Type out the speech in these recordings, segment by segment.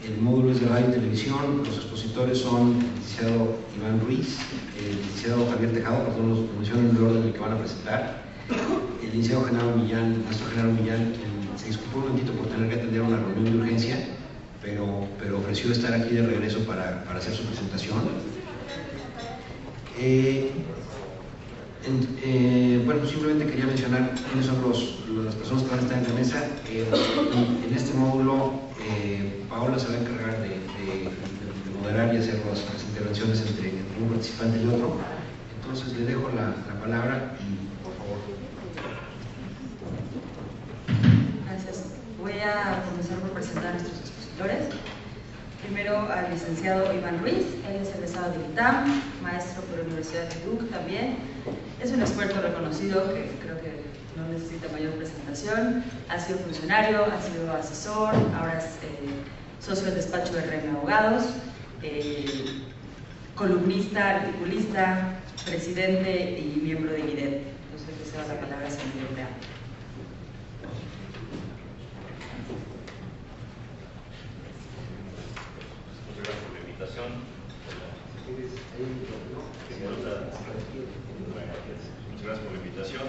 El módulo es de radio y televisión. Los expositores son el licenciado Iván Ruiz, el licenciado Javier Tejado, perdón, los menciono en el orden en el que van a presentar, el licenciado Genaro Millán, el maestro Genaro Millán, quien se disculpó un momentito por tener que atender una reunión de urgencia, pero ofreció estar aquí de regreso para hacer su presentación. Bueno, simplemente quería mencionar quiénes son las personas que van a estar en la mesa. En este módulo, Paola se va a encargar de moderar y hacer las intervenciones entre un participante y otro. Entonces le dejo la palabra y por favor. Gracias. Voy a comenzar por presentar a nuestros expositores. Primero al licenciado Iván Ruiz, él es egresado de ITAM, maestro por la Universidad de Duke también. Es un experto reconocido que creo que no necesita mayor presentación. Ha sido funcionario, ha sido asesor, ahora es socio del despacho de RM Abogados, columnista, articulista, presidente y miembro de IDET. Entonces, le cedo la palabra al señor Iván. Muchas gracias por la invitación,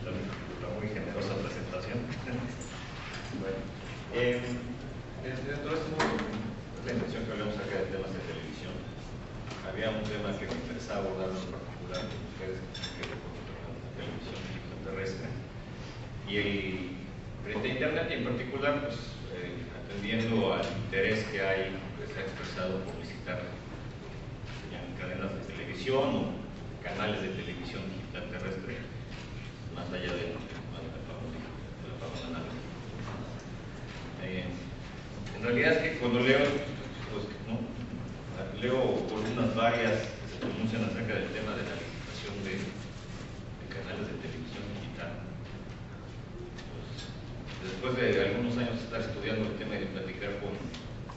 la muy generosa presentación. Bueno, dentro de este mundo, es la intención que hablemos acá de temas de televisión. Había un tema que me interesaba abordar en particular con ustedes, que es la televisión terrestre. Y frente a Internet, y en particular, pues, atendiendo al interés que hay, que se ha expresado por visitar cadenas de televisión o canales de televisión digital terrestre, más allá de la fauna análoga. En realidad es que cuando leo, pues, ¿no? Leo columnas varias que se pronuncian acerca del tema de la licitación de canales de televisión digital. Pues, después de algunos años de estar estudiando el tema y de platicar con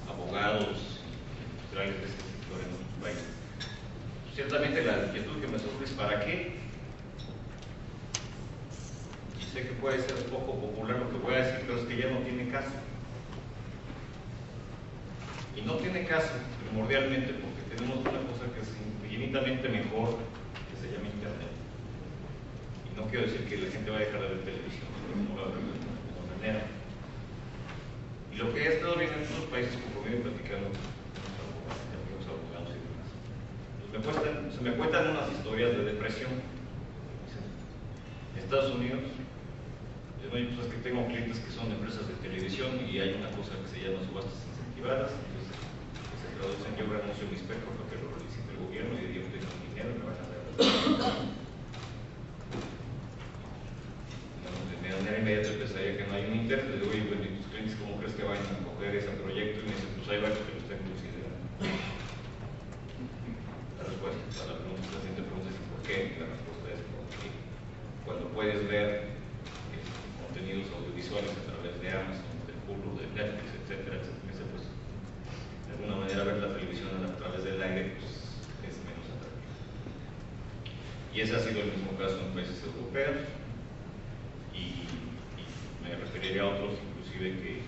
abogados industriales de este sector en otros países, ciertamente la inquietud que me surge es ¿para qué? Y sé que puede ser un poco popular lo que voy a decir, pero es que ya no tiene caso. Y no tiene caso primordialmente porque tenemos una cosa que es infinitamente mejor, que se llama Internet. Y no quiero decir que la gente va a dejar de ver televisión, pero no la va a ver de la misma manera. Y lo que he estado viendo en otros países, como vienen platicando amigos abogados y demás, se me cuentan unas historias de depresión. En Estados Unidos, pues es que tengo clientes que son empresas de televisión y hay una cosa que se llama subastas incentivadas. Entonces, se traducen: yo renuncio a mi espectro porque lo licita el gobierno y yo tengo dinero y me van a dar. De manera inmediata pensaría que no hay un interés. Le digo: oye, bueno, ¿y tus clientes cómo crees que vayan a coger ese proyecto? Y me dicen: pues hay varios que lo están considerando. La siguiente pregunta es ¿por qué? La respuesta es porque cuando puedes ver contenidos audiovisuales a través de Amazon, de Hulu, de Netflix, etcétera, pues de alguna manera ver la televisión a través del aire pues, es menos atractivo. Y ese ha sido el mismo caso en países europeos y me referiría a otros inclusive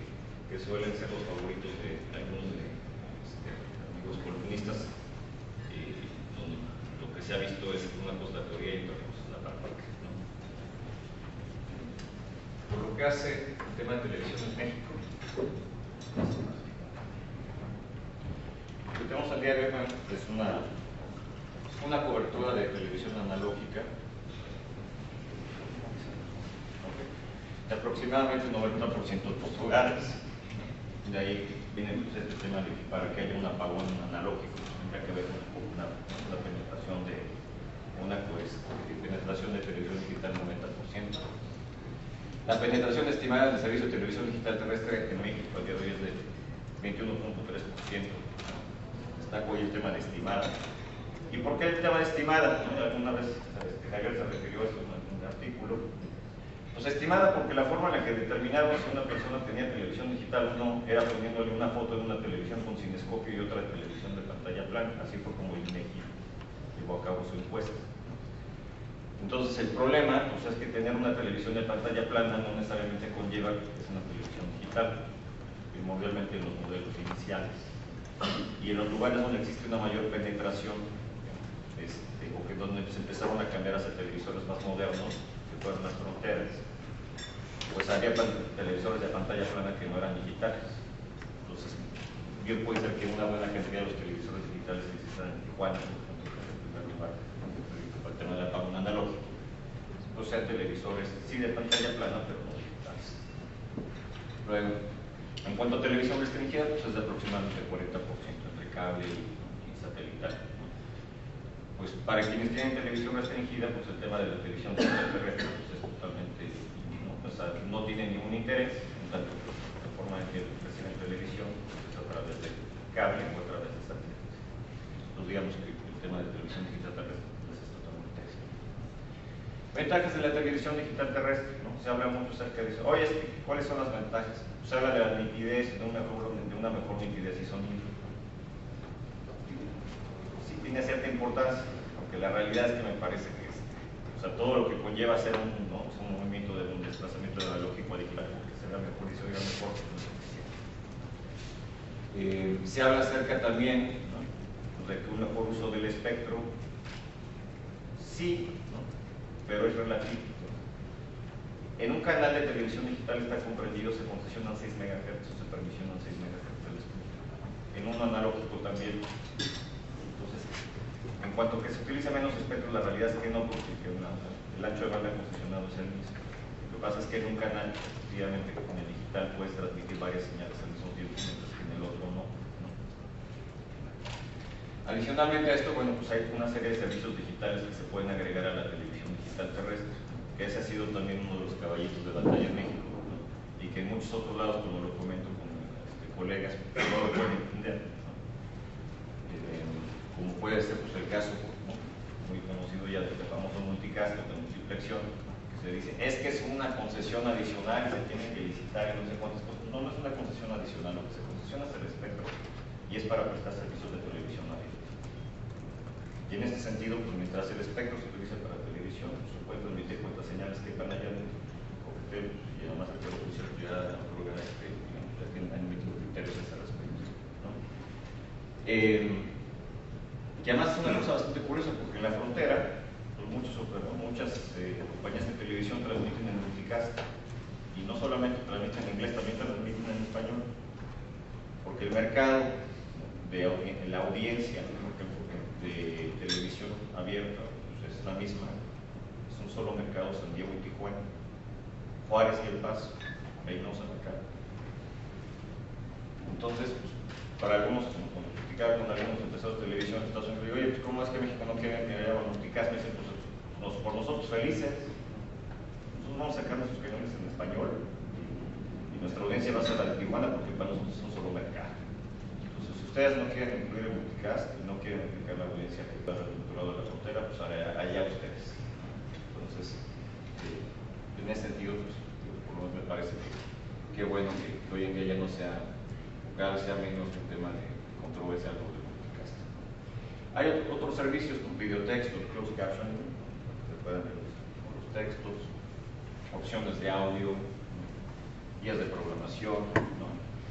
que suelen ser los favoritos de algunos de amigos columnistas. Lo que se ha visto es una cosa la teoría y otra cosa la práctica, ¿no? Por lo que hace el tema de televisión en México, lo que tenemos al día de hoy es una cobertura de televisión analógica de aproximadamente 90% de los hogares. De ahí viene pues, este tema de que para que haya un apagón analógico tendría que haber una penetración de penetración de televisión digital 90%. La penetración estimada del servicio de televisión digital terrestre en México al día de hoy es de 21.3%. Destaco hoy el tema de estimada. ¿Y por qué el tema de estimada? Alguna vez Javier se refirió a esto en un artículo. Pues estimada porque la forma en la que determinamos si una persona tenía televisión digital o no era poniéndole una foto de una televisión con cinescopio y otra de televisión de pantalla plana. Así fue como el INEGI llevó a cabo su encuesta. Entonces el problema pues, es que tener una televisión de pantalla plana no necesariamente conlleva que es una televisión digital. primordialmente en los modelos iniciales. Y en los lugares donde existe una mayor penetración, o que donde se empezaron a cambiar hacia televisores más modernos, que fueron las fronteras, pues había televisores de pantalla plana que no eran digitales. Entonces, bien puede ser que una buena cantidad de los televisores digitales que existan en Tijuana, por ejemplo, en primer lugar, para el tema del apagón analógico, pues sean televisores, sí de pantalla plana, pero no digitales. Luego, en cuanto a televisión restringida, pues es de aproximadamente 40% entre cable y satelital. Pues para quienes tienen televisión restringida, pues el tema de la televisión terrestre pues es totalmente, no tiene ningún interés, en tanto que la forma en que reciben televisión pues es a través de cable o a través de satélites. Entonces digamos que el tema de televisión digital terrestre pues es totalmente interesante. Ventajas de la televisión digital terrestre, ¿no? Se habla mucho acerca de eso. Oye, ¿cuáles son las ventajas? Se habla de la nitidez, de una mejor nitidez y sonido. Sí tiene cierta importancia, aunque la realidad es que me parece que es, todo lo que conlleva hacer un movimiento de un desplazamiento de analógico a digital, que se vea mejor y se oiga mejor. Se habla acerca también, ¿no?, de que un mejor uso del espectro, sí, ¿no?, pero es relativo. En un canal de televisión digital está comprendido, se concesionan 6 MHz, se permisionan 6 MHz del espectro. En un analógico también. Entonces, en cuanto que se utiliza menos espectro, la realidad es que no, porque el ancho de banda concesionado es el mismo. Lo que pasa es que en un canal, efectivamente, con el digital puedes transmitir varias señales al mismo tiempo, mientras que en el otro no. Adicionalmente a esto, bueno, pues hay una serie de servicios digitales que se pueden agregar a la televisión digital terrestre, que ese ha sido también uno de los caballitos de batalla en México, ¿no?, y que en muchos otros lados, como lo comento con colegas, no lo pueden entender, ¿no?, como puede ser pues, el caso, ¿no?, muy conocido ya del famoso multicast de multiplexión, que se dice, es que es una concesión adicional, se tiene que licitar y no sé cuántas cosas. No, no es una concesión adicional, lo que se concesiona es el espectro y es para prestar servicios de televisión abierta. Y en este sentido, pues mientras el espectro se utiliza para televisión, pues, se puede transmitir cuantas señales que van allá dentro, y además el televisión ya otorga han emitido criterios a ese respecto, ¿no? Que además es una cosa bastante curiosa, porque en la frontera, pues muchas compañías de televisión transmiten en multicast, y no solamente transmiten en inglés, también transmiten en español, porque el mercado de la audiencia, por ejemplo, de televisión abierta, pues es la misma, es un solo mercado, San Diego y Tijuana, Juárez y El Paso, Reynosa acá. Entonces, pues, para algunos, cuando platicaba con algunos empresarios de televisión en Estados Unidos, digo, oye, pues, ¿cómo es que México no quiere que haya multicast? Me dicen, pues, por nosotros felices, nosotros vamos a sacar nuestros canales en español y nuestra audiencia va a ser la de Tijuana, porque para nosotros es un solo mercado. Entonces, si ustedes no quieren incluir el multicast y no quieren aplicar la audiencia que está del otro lado de la frontera, pues allá ustedes. Entonces, en ese sentido, pues, por lo menos me parece que bueno que hoy en día ya no sea, cada vez sea menos un tema de controversia algo de multicast. Hay otros servicios como videotextos, closed captioning, se pueden ver los textos, opciones de audio, guías de programación, ¿no?,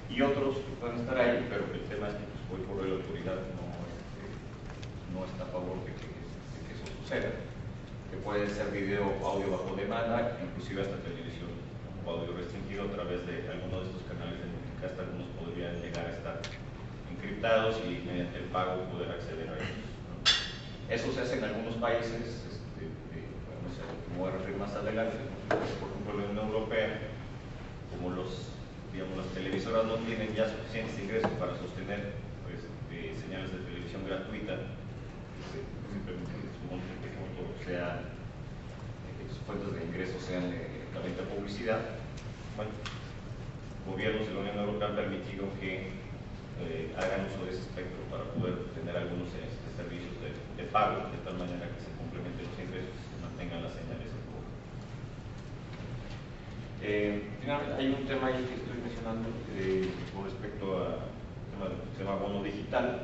y otros que pueden estar ahí, pero el tema es que pues, hoy por hoy la autoridad no está a favor de que eso suceda, que puede ser video o audio bajo demanda, inclusive hasta televisión o audio restringido a través de alguno de estos canales de multicast. Algunos podrían llegar a estar encriptados y mediante el pago poder acceder a ellos, ¿no? Eso se hace en algunos países, bueno, me voy a referir más adelante, por ejemplo en la Unión Europea, como las televisoras no tienen ya suficientes ingresos para sostener pues, señales de televisión gratuita, simplemente su monte sea, que sus fuentes de ingresos sean la venta de publicidad. Bueno, gobiernos de la Unión Europea han permitido que hagan uso de ese espectro para poder tener algunos servicios de pago, de tal manera que se complementen los ingresos y se mantengan las señales en juego. Finalmente, hay un tema ahí que estoy mencionando con respecto al tema del sistema bono digital.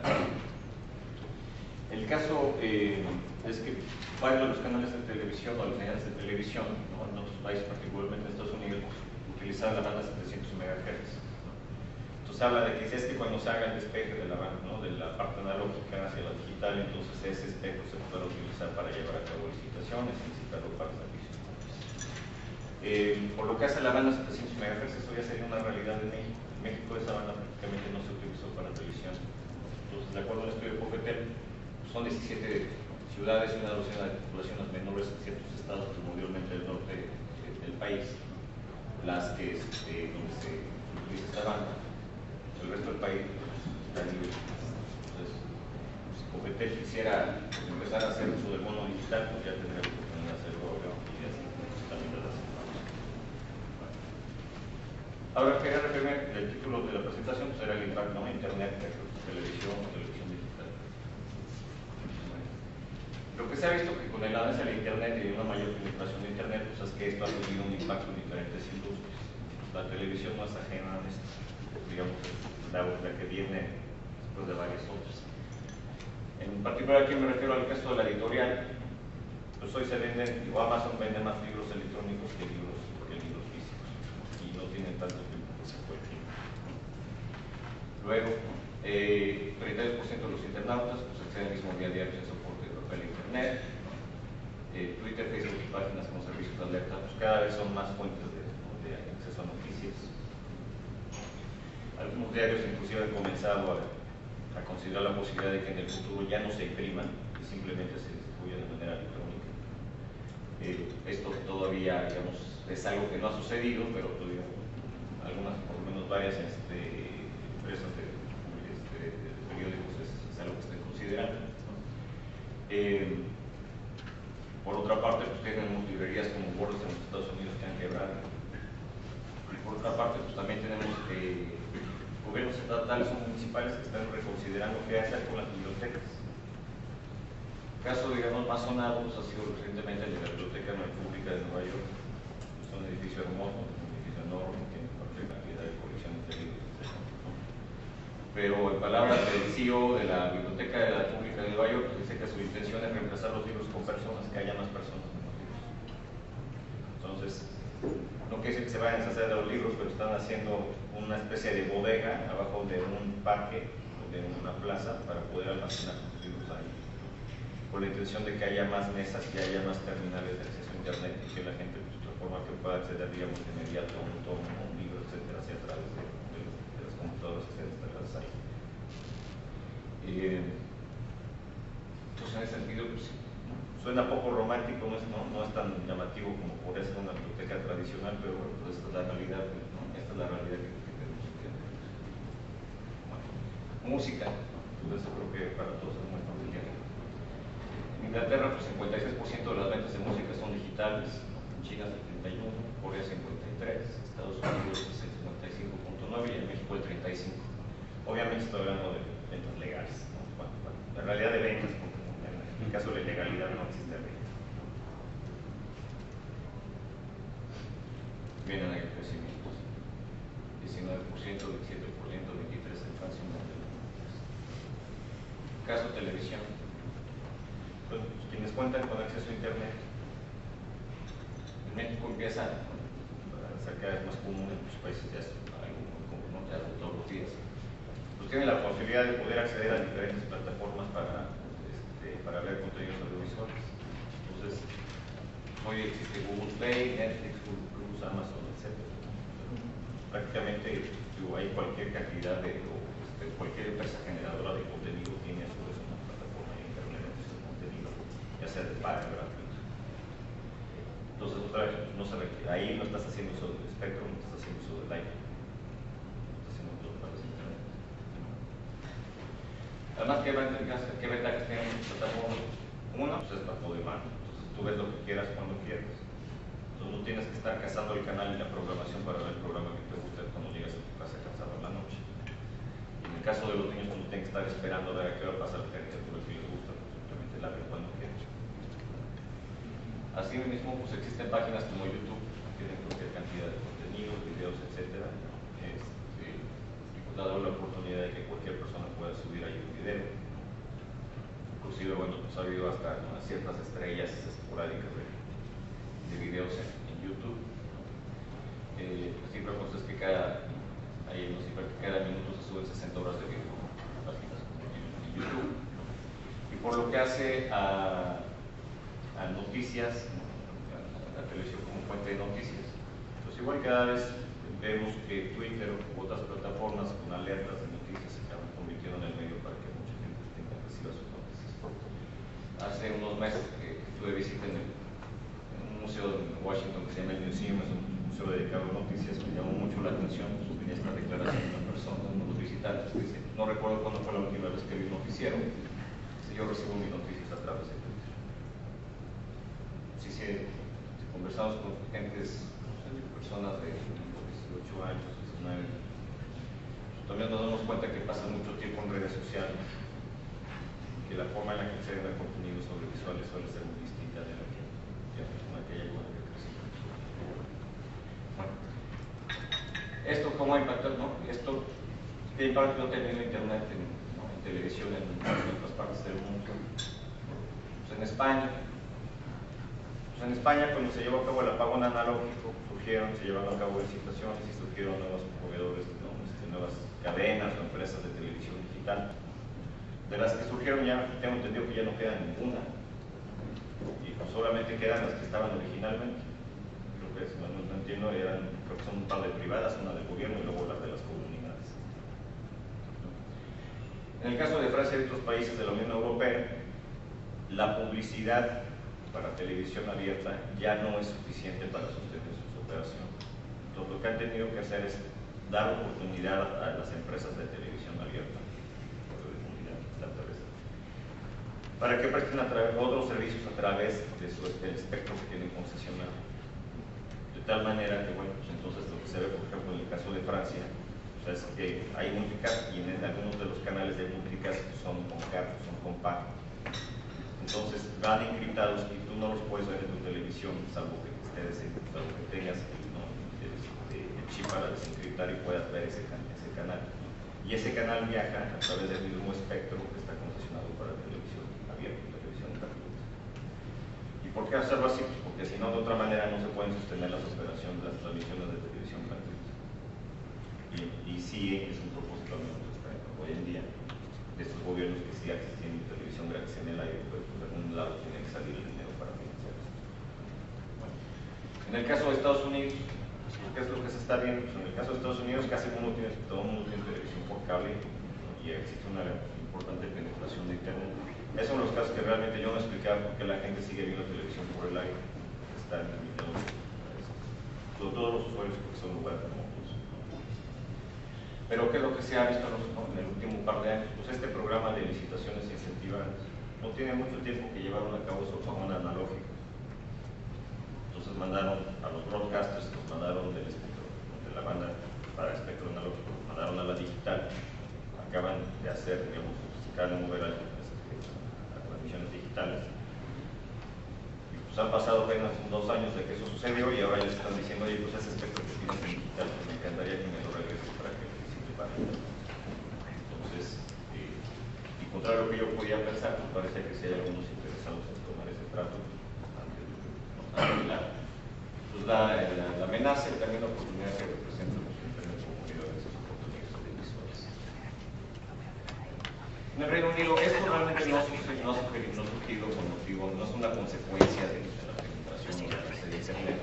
El caso es que varios de los canales de televisión o las señales de televisión, ¿no?, en otros países, particularmente en Estados Unidos, utilizaban la banda 700 MHz. ¿No? Entonces se habla de que si es que cuando se haga el despeje de la banda, ¿no? De la parte analógica hacia la digital, entonces ese espejo se podrá utilizar para llevar a cabo licitaciones y licitarlo para servicios. Por lo que hace a la banda 700 MHz, eso ya sería una realidad en México. En México esa banda prácticamente no se utilizó para televisión. Entonces, de acuerdo al estudio de Copetel, son 17 ciudades y una docena de poblaciones menores en ciertos estados, primordialmente del norte del país, las que donde se utiliza esta banda. El resto del país está libre. Entonces, si Copetel quisiera empezar a hacer uso del mono digital, pues ya tendría la oportunidad de hacerlo ahora y así también lo hacen. Ahora quería referirme, el título de la presentación pues era el impacto en Internet, televisión digital. Lo que se ha visto que con el avance de Internet y una mayor penetración de Internet, pues es que esto ha tenido un impacto en diferentes industrias. La televisión no es ajena a esto, digamos, la que viene después de varias otras. En particular aquí me refiero al caso de la editorial. Pues hoy se venden, digo, Amazon vende más libros electrónicos que libros físicos y no tienen tanto tiempo que se puede. Luego, 32% de los internautas pues, acceden al mismo día a día al soporte de papel e internet. Twitter, Facebook y páginas como servicios de alerta pues, cada vez son más fuentes de acceso a noticias. Algunos diarios inclusive han comenzado a considerar la posibilidad de que en el futuro ya no se impriman y simplemente se distribuyan de manera electrónica. Esto todavía, digamos, es algo que no ha sucedido, pero todavía algunas, por lo menos varias empresas de periódicos es algo que están considerando. Por otra parte, pues tenemos librerías como Borders en los Estados Unidos que han quebrado. Y por otra parte, pues también tenemos gobiernos estatales o municipales que están reconsiderando qué hacer con las bibliotecas. El caso, digamos, más sonado pues, ha sido recientemente el de la Biblioteca Pública de Nueva York. Es un edificio hermoso, un edificio enorme, que tiene cualquier cantidad de colecciones de libros, etc. Pero en palabras del CEO de la Biblioteca de la Pública de Nueva York, dice que su intención es reemplazar los libros con personas, que haya más personas en los libros. Entonces, no quiere decir que se vayan a deshacer de los libros, pero están haciendo una especie de bodega abajo de un parque, de una plaza, para poder almacenar los libros ahí. Con la intención de que haya más mesas, que haya más terminales de acceso a internet y que la gente, pues, de forma que pueda acceder, digamos, de inmediato a un tomo, a un libro, etcétera, hacia a través de las computadoras que estén instaladas ahí. Pues en ese sentido, pues, suena poco romántico, no es tan llamativo como podría ser una biblioteca tradicional, pero bueno, pues esta es la realidad, ¿no? Esta es la realidad que tenemos que tener. Bueno, música, pues eso creo que para todos es muy familiar. En Inglaterra, pues 56% de las ventas de música son digitales, en China 71%, Corea 53%, Estados Unidos 55.9% y en México el 35%. Obviamente estoy hablando de ventas legales, ¿no? Bueno, en realidad de ventas, porque en el caso de la ilegalidad no existe venta. Vienen ahí crecimientos: 19%, 27%, 23% en Francia y 9%. Caso televisión. Pues, quienes cuentan con acceso a internet en México empieza a ser cada vez más común, en muchos países ya es algo muy común, ¿no? Ya todos los días. Pues tienen la posibilidad de poder acceder a diferentes plataformas para ver contenidos audiovisuales. Entonces, hoy existe Google Play, Netflix, Google Plus, Amazon, etc. Prácticamente hay cualquier cantidad cualquier empresa generadora de contenido tiene a su vez una plataforma de internet de ese contenido, ya sea de paga o gratuito. Entonces, otra vez, no se requiere, ahí no estás haciendo uso del espectro, no estás haciendo uso del aire, no estás haciendo uso de internet. Además, ¿qué ventajas tienen las plataformas? Una, pues es bajo demanda. Entonces, tú ves lo que quieras cuando quieras. Entonces, no tienes que estar cazando el canal y la programación para ver el programa que te gusta cuando llegas a tu casa cansado en la noche. En el caso de los niños, no tienen que estar esperando a ver a qué hora pasa la caricatura que les gusta, pues simplemente la ven cuando quieran. Así mismo, pues existen páginas como YouTube, que tienen cualquier cantidad de contenidos, videos, etc. Ha dado la oportunidad de que cualquier persona pueda subir ahí un video. Inclusive, bueno, pues ha habido hasta ciertas estrellas esporádicas de videos en YouTube. La cifra pues es que cada minuto se por lo que hace a noticias, a la televisión como fuente de noticias. Entonces igual cada vez vemos que Twitter u otras plataformas con alertas de noticias se acaban convirtiendo en el medio para que mucha gente reciba sus noticias. Hace unos meses que tuve visita en un museo de Washington que se llama el Museum, es un museo dedicado a noticias, me llamó mucho la atención, venía esta declaración de una persona, uno de los visitantes, que dice, no recuerdo cuándo fue la última vez que vi un noticiero, si yo recibo mis noticias a través de Twitter. Si conversamos con personas de 18 años, 19, también nos damos cuenta que pasan mucho tiempo en redes sociales, que la forma en la que se ven contenidos audiovisuales suele ser muy distinta de la que hay con la que crecimos. Bueno, esto cómo ha impactado, ¿no? Esto, ¿qué impacto ha tenido Internet en televisión en otras partes del mundo? Pues en España, cuando se llevó a cabo el apagón analógico, se llevaron a cabo licitaciones y surgieron nuevos proveedores, nuevas cadenas o empresas de televisión digital. De las que surgieron ya, tengo entendido que ya no queda ninguna, y pues solamente quedan las que estaban originalmente. Creo que, si no entiendo, creo que son un par de privadas, una del gobierno y luego las de las comunidades. En el caso de Francia y otros países de la Unión Europea, la publicidad para televisión abierta ya no es suficiente para sostener sus operaciones. Entonces, lo que han tenido que hacer es dar oportunidad a las empresas de televisión abierta para que presten otros servicios a través del espectro que tienen concesionado. De tal manera que, bueno, pues entonces lo que se ve, por ejemplo, en el caso de Francia, pues es que hay multicast y en algunos de los canales de multicast son con cartas, son compactos. Entonces van encriptados y tú no los puedes ver en tu televisión, salvo que tengas el chip para desencriptar y puedas ver ese canal. Y ese canal viaja a través del mismo espectro que está concesionado para televisión abierta, televisión gratuita. ¿Y por qué hacerlo así? Pues porque si no, de otra manera no se pueden sostener las operaciones, las transmisiones de televisión gratuita. Y sí es un propósito al menos hoy en día de estos gobiernos que siga existiendo televisión gratis en el aire, pues de algún lado tiene que salir el dinero para financiar esto. Bueno, en el caso de Estados Unidos, ¿qué es lo que se está viendo? Pues en el caso de Estados Unidos casi todo el mundo tiene televisión por cable y existe una importante penetración de internet. Esos son los casos que realmente yo no explicaba por qué la gente sigue viendo televisión por el aire, está limitado. Sobre todo los usuarios porque son lugares remotos. Pero ¿qué es lo que se ha visto en el último par de años? Pues este programa de licitaciones incentivadas no tiene mucho tiempo que llevaron a cabo su apagón analógico. Entonces mandaron a los broadcasters, los mandaron del espectro, de la banda para el espectro analógico, los mandaron a la digital. Acaban de hacer, digamos, acaban de mover a transmisiones digitales. Y pues han pasado apenas 2 años de que eso sucedió y ahora ya se están diciendo, oye, pues ese espectro que tienes en digital, pues me encantaría que me lo regreses para que entonces, y contrario a lo que yo podía pensar, pues parece que si hay algunos interesados en tomar ese trato ante la amenaza y también la oportunidad que representa los internet como medio de esas oportunidades audiovisuales. En el Reino Unido, esto realmente no ha surgido con motivo, no es una consecuencia de la penetración o de la red de internet,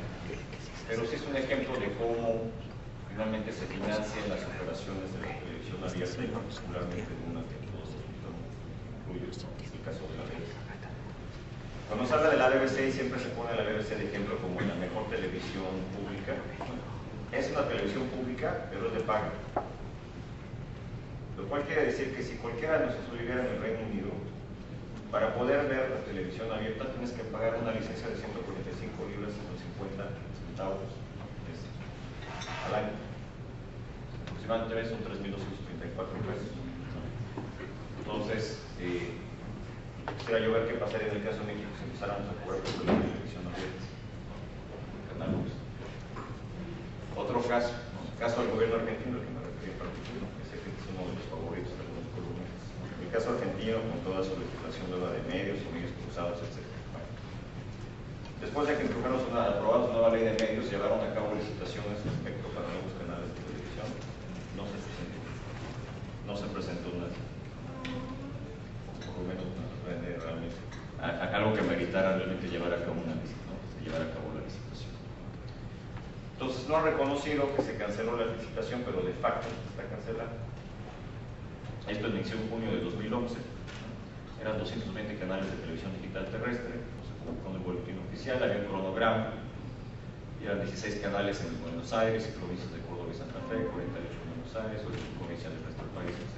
pero sí es un ejemplo de cómo finalmente se financian las operaciones de la televisión abierta y particularmente en una que todos incluye, es el caso de la BBC. Cuando se habla de la BBC siempre se pone a la BBC de ejemplo como la mejor televisión pública. Es una televisión pública, pero es de pago. Lo cual quiere decir que si cualquiera de nosotros viviera en el Reino Unido, para poder ver la televisión abierta tienes que pagar una licencia de 145 libras y 50 centavos al año. Aproximadamente son 3.234 pesos. Entonces, quisiera yo ver qué pasaría en el caso de México si empezáramos a cobrar por la televisión abierta. Otro caso, el caso del gobierno argentino, al que me referí en particular, que sé que es uno de los favoritos de algunos columnistas. El caso argentino, con toda su legislación nueva de medios y medios cruzados, etc. Después de que aprobamos una nueva ley de medios, llevaron a cabo licitaciones respecto para nuevos canales de televisión. No se presentó nada. Por lo menos una que meritara realmente llevar a cabo la licitación. Entonces no ha reconocido que se canceló la licitación, pero de facto está cancelada. Esto inició en junio de 2011. Eran 220 canales de televisión digital terrestre, se publicó en el boletín oficial, había un cronograma, y eran 16 canales en Buenos Aires y provincias de Córdoba y Santa Fe, 48 en Buenos Aires, 8 en provincias del resto del país, etc.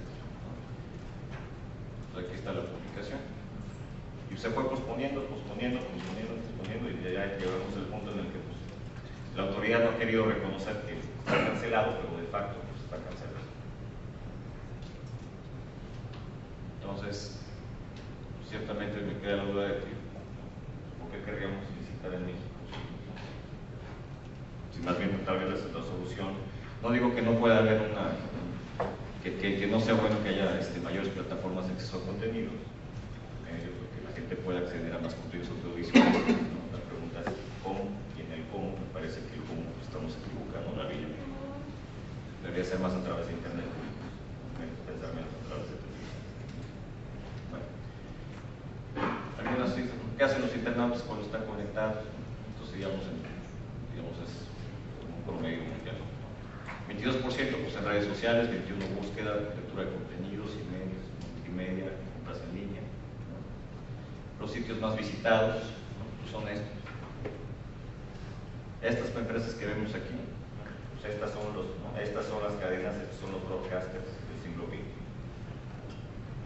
Entonces aquí está la publicación. Y se fue posponiendo, y ya llegamos al punto en el que pues, la autoridad no ha querido reconocer que está cancelado, pero de facto pues, está cancelado. Entonces, ciertamente me queda la duda de que ¿por qué querríamos licitar en México? Si más bien tal vez la solución, no digo que no pueda haber que no sea bueno que haya mayores plataformas de acceso a contenidos, que la gente pueda acceder a más contenidos audiovisuales, ¿no? La pregunta es cómo, y en el cómo me parece que el cómo estamos equivocando la vía. Debería ser más a través de internet, pensar menos a través de televisión. Bueno, también ¿qué hacen los internautas cuando están conectados? Entonces digamos es un promedio mundial. 22% pues en redes sociales, 21% búsqueda, lectura de contenidos y medios, multimedia, compras en línea. Los sitios más visitados, ¿no? Pues son estos. Estas empresas que vemos aquí, pues estas son las cadenas, estos son los broadcasters del siglo XX.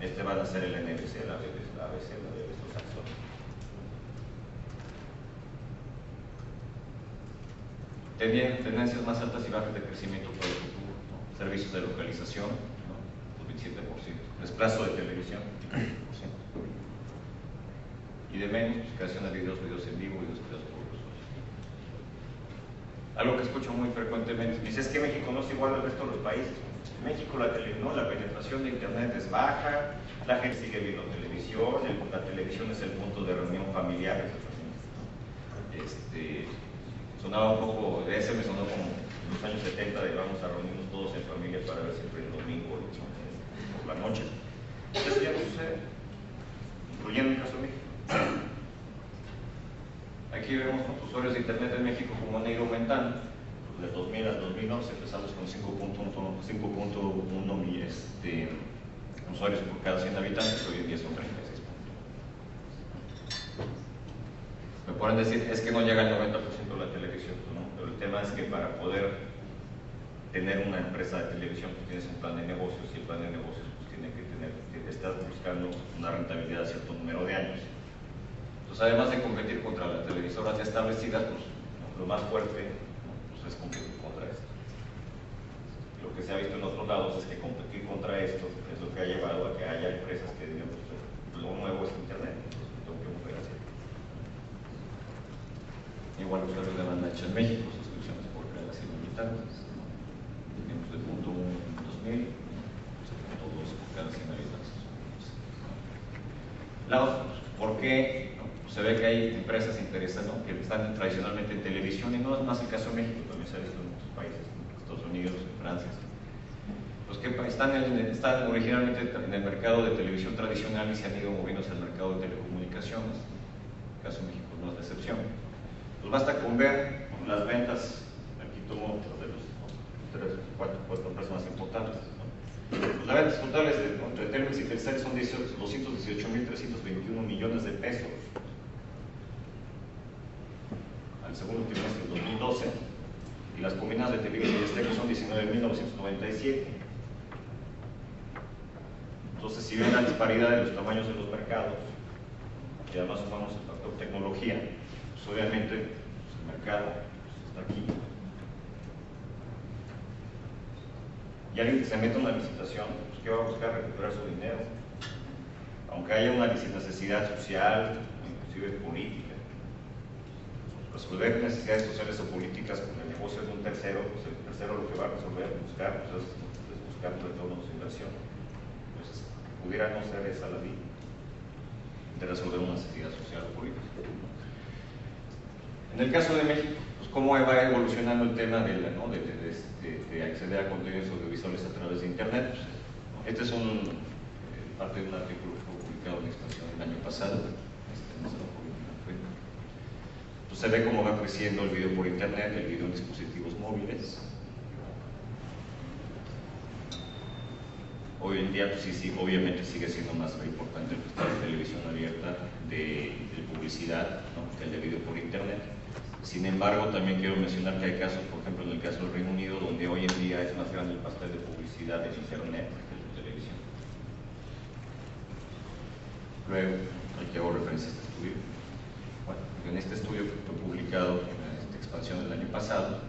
Este van a ser el NBC, la ABC, la BBC, los Saxon. Tendencias más altas y bajas de crecimiento para el futuro, ¿no? Servicios de localización, ¿no? 27%. Desplazo de televisión, 15%. Y de menos, pues, creación de videos en vivo, videos creados por los usuarios. Algo que escucho muy frecuentemente, dice, es que México no es igual al resto de los países. En México la penetración de internet es baja, la gente sigue viendo televisión, la televisión es el punto de reunión familiar. Sonaba un poco, ese me sonó como en los años 70 de vamos a reunirnos todos en familia para ver siempre el domingo por la noche. Eso ya no sucede, incluyendo el caso de México. Aquí vemos los usuarios de internet en México como han ido aumentando. De 2000 al 2011 empezamos con 5.1 usuarios por cada 100 habitantes, hoy en día son 36. Me pueden decir, es que no llega al 90% de la televisión, ¿no? Pero el tema es que para poder tener una empresa de televisión pues tienes un plan de negocios, y el plan de negocios pues tiene que estás buscando una rentabilidad a cierto número de años. Entonces, además de competir contra las televisoras ya establecidas, pues lo más fuerte, ¿no? Pues es competir contra esto. Lo que se ha visto en otros lados es que competir contra esto es lo que ha llevado a que haya empresas que digan, pues lo nuevo es internet, entonces tengo que mover hacia allá. Igual usuarios de banda ancha en México, suscripciones por canales ilimitadas, ¿no? Tenemos de punto 1 en 2000, 7.2 por cada 100 habitantes. ¿Por qué? ¿No? Pues se ve que hay empresas interesadas, ¿no? Que están tradicionalmente en televisión, y no es más el caso de México, también se ha visto en muchos países, ¿no? Estados Unidos, en Francia. Los que están originalmente en el mercado de televisión tradicional y se han ido moviéndose al mercado de telecomunicaciones. En el caso de México no es la excepción. Pues basta con ver las ventas, aquí tomo de los 3, 4 empresas más importantes, ¿no? Pues las ventas totales entre Telmex y Telcel son 218.321 millones de pesos al segundo trimestre del 2012, y las combinadas de Televisa y Azteca son 19.997. Entonces, si ven la disparidad de los tamaños de los mercados, y además sumamos el factor tecnología, pues obviamente pues el mercado pues está aquí. Y alguien que se mete en una licitación, pues ¿qué va a buscar? Recuperar su dinero. Aunque haya una necesidad social, inclusive política, resolver necesidades sociales o políticas con el negocio de un tercero, pues el tercero lo que va a resolver, buscar un retorno de su inversión. Entonces, pudiera no ser esa la vía de resolver una necesidad social o política. En el caso de México, pues cómo va evolucionando el tema de acceder a contenidos audiovisuales a través de Internet. Pues, este es parte de un artículo que fue publicado en Expansión el año pasado. Pues se ve cómo va creciendo el video por internet, el video en dispositivos móviles. Hoy en día, pues sí, obviamente sigue siendo más importante el prestar de televisión abierta de publicidad, ¿no?, que el de video por internet. Sin embargo, también quiero mencionar que hay casos, por ejemplo, en el caso del Reino Unido, donde hoy en día es más grande el pastel de publicidad en internet que el de televisión. Luego, aquí hago referencia a este estudio. Bueno, en este estudio que fue publicado en esta expansión del año pasado,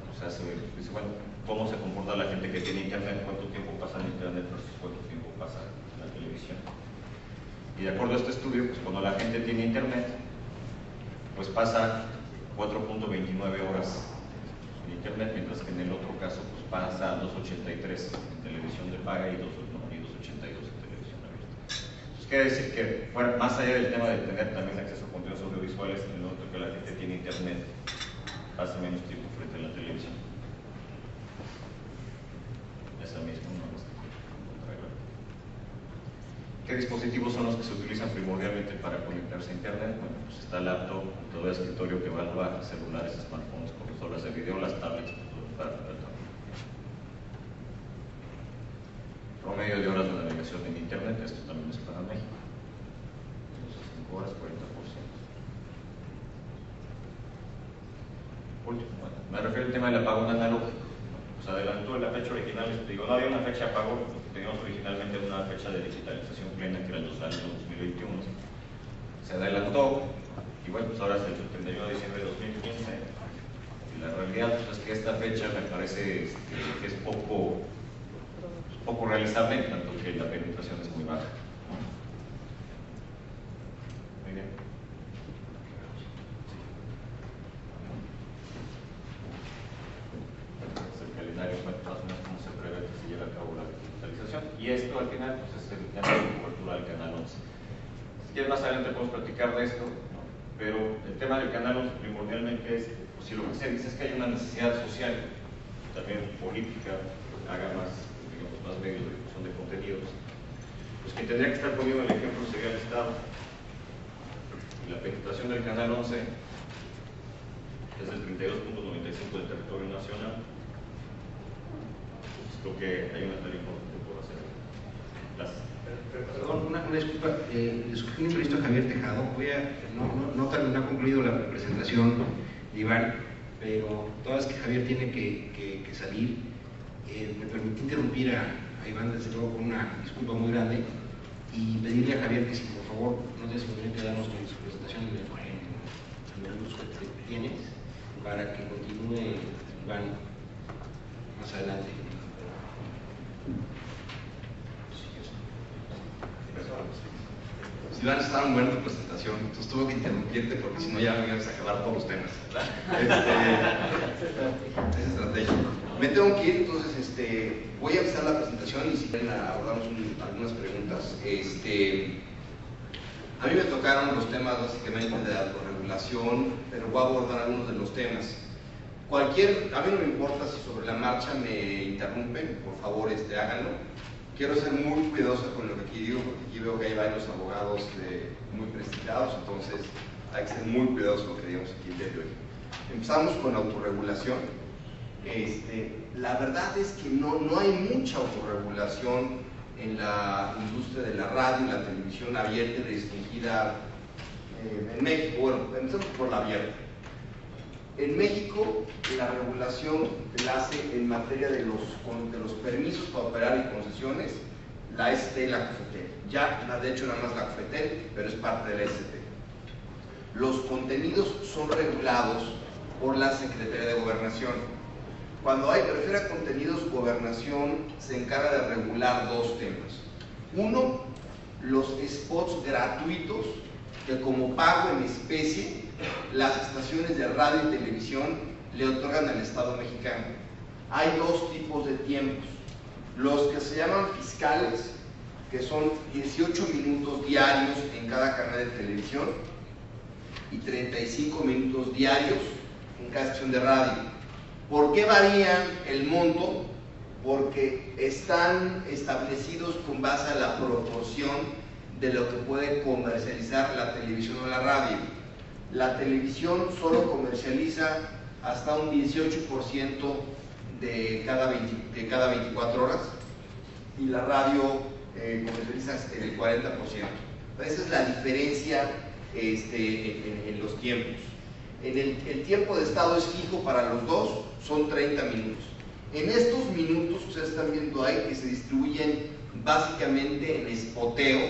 dice, bueno, ¿cómo se comporta la gente que tiene internet? ¿Cuánto tiempo pasa en internet versus cuánto tiempo pasa en la televisión? Y de acuerdo a este estudio, pues cuando la gente tiene internet, pues pasa 4.29 horas en internet, mientras que en el otro caso pues pasa 2.83 en televisión de paga y 2.82 en televisión abierta. Entonces quiere decir que, bueno, más allá del tema de tener también acceso a contenidos audiovisuales, en el otro que la gente tiene internet pasa menos tiempo frente a la televisión. Esa misma no es contrario. ¿Qué dispositivos son los que se utilizan primordialmente para conectarse a internet? Bueno, pues está el laptop, todo el escritorio que evalúa celulares, smartphones, consolas de video, las tablets, para promedio de horas de navegación en internet, esto también es para México. 5 horas, 40%. Último, bueno, me refiero al tema del apagón analógico. Pues adelantó la fecha original, digo, no había una fecha de apagón, teníamos originalmente una fecha de digitalización plena que era el 2021. Se adelantó y bueno, pues ahora es el 31 de diciembre de 2015. Y la realidad pues, es que esta fecha me parece que es poco realizable, en tanto que la penetración es muy baja. Muy bien. Más o menos cómo se prevé que se lleve a cabo la digitalización, y esto al final pues, es el tema de cobertura del canal 11. Si quieren más adelante podemos platicar de esto, ¿no? Pero el tema del canal 11 primordialmente es, pues, si lo que se dice es que hay una necesidad social, también política, haga más, digamos, más medios de difusión de contenidos, pues quien tendría que estar poniendo el ejemplo sería el Estado. Y la penetración del canal 11 es del 32.95 del territorio nacional. Creo que hay una tarea importante por hacer. Gracias. Perdón, una disculpa. Le sugiero un entrevista a Javier Tejado. No ha concluido la presentación de Iván, pero toda vez que Javier tiene que salir, me permití interrumpir a Iván, desde luego, con una disculpa muy grande y pedirle a Javier que si por favor no te inconveniente darnos con su presentación en minutos que tienes para que continúe Iván más adelante. Si van a estar muy buena tu presentación, entonces tuve que interrumpirte porque si no ya me ibas a acabar todos los temas, ¿verdad? Es estratégico. Me tengo que ir, entonces voy a empezar la presentación y si quieren abordamos algunas preguntas. A mí me tocaron los temas básicamente de autorregulación, pero voy a abordar algunos de los temas. A mí no me importa si sobre la marcha me interrumpen, por favor háganlo. Quiero ser muy cuidadoso con lo que aquí digo, porque aquí veo que hay varios abogados muy prestigiados, entonces hay que ser muy cuidadoso con lo que digamos aquí el día de hoy. Empezamos con autorregulación. La verdad es que no hay mucha autorregulación en la industria de la radio y la televisión abierta y restringida en México. Bueno, empezamos por la abierta. En México, la regulación la hace en materia de los permisos para operar y concesiones, la ST y la COFETEL. Ya, de hecho, nada más la COFETEL, pero es parte de la ST. Los contenidos son regulados por la Secretaría de Gobernación. Cuando me refiero a contenidos, Gobernación se encarga de regular dos temas. Uno, los spots gratuitos que como pago en especie las estaciones de radio y televisión le otorgan al Estado mexicano. Hay dos tipos de tiempos: los que se llaman fiscales, que son 18 minutos diarios en cada canal de televisión y 35 minutos diarios en cada estación de radio. ¿Por qué varían el monto? Porque están establecidos con base a la proporción de lo que puede comercializar la televisión o la radio. La televisión solo comercializa hasta un 18% de cada 24 horas y la radio comercializa el 40%. Esa es la diferencia en los tiempos. El tiempo de estado es fijo para los dos, son 30 minutos. En estos minutos, ustedes están viendo ahí que se distribuyen básicamente en spoteo,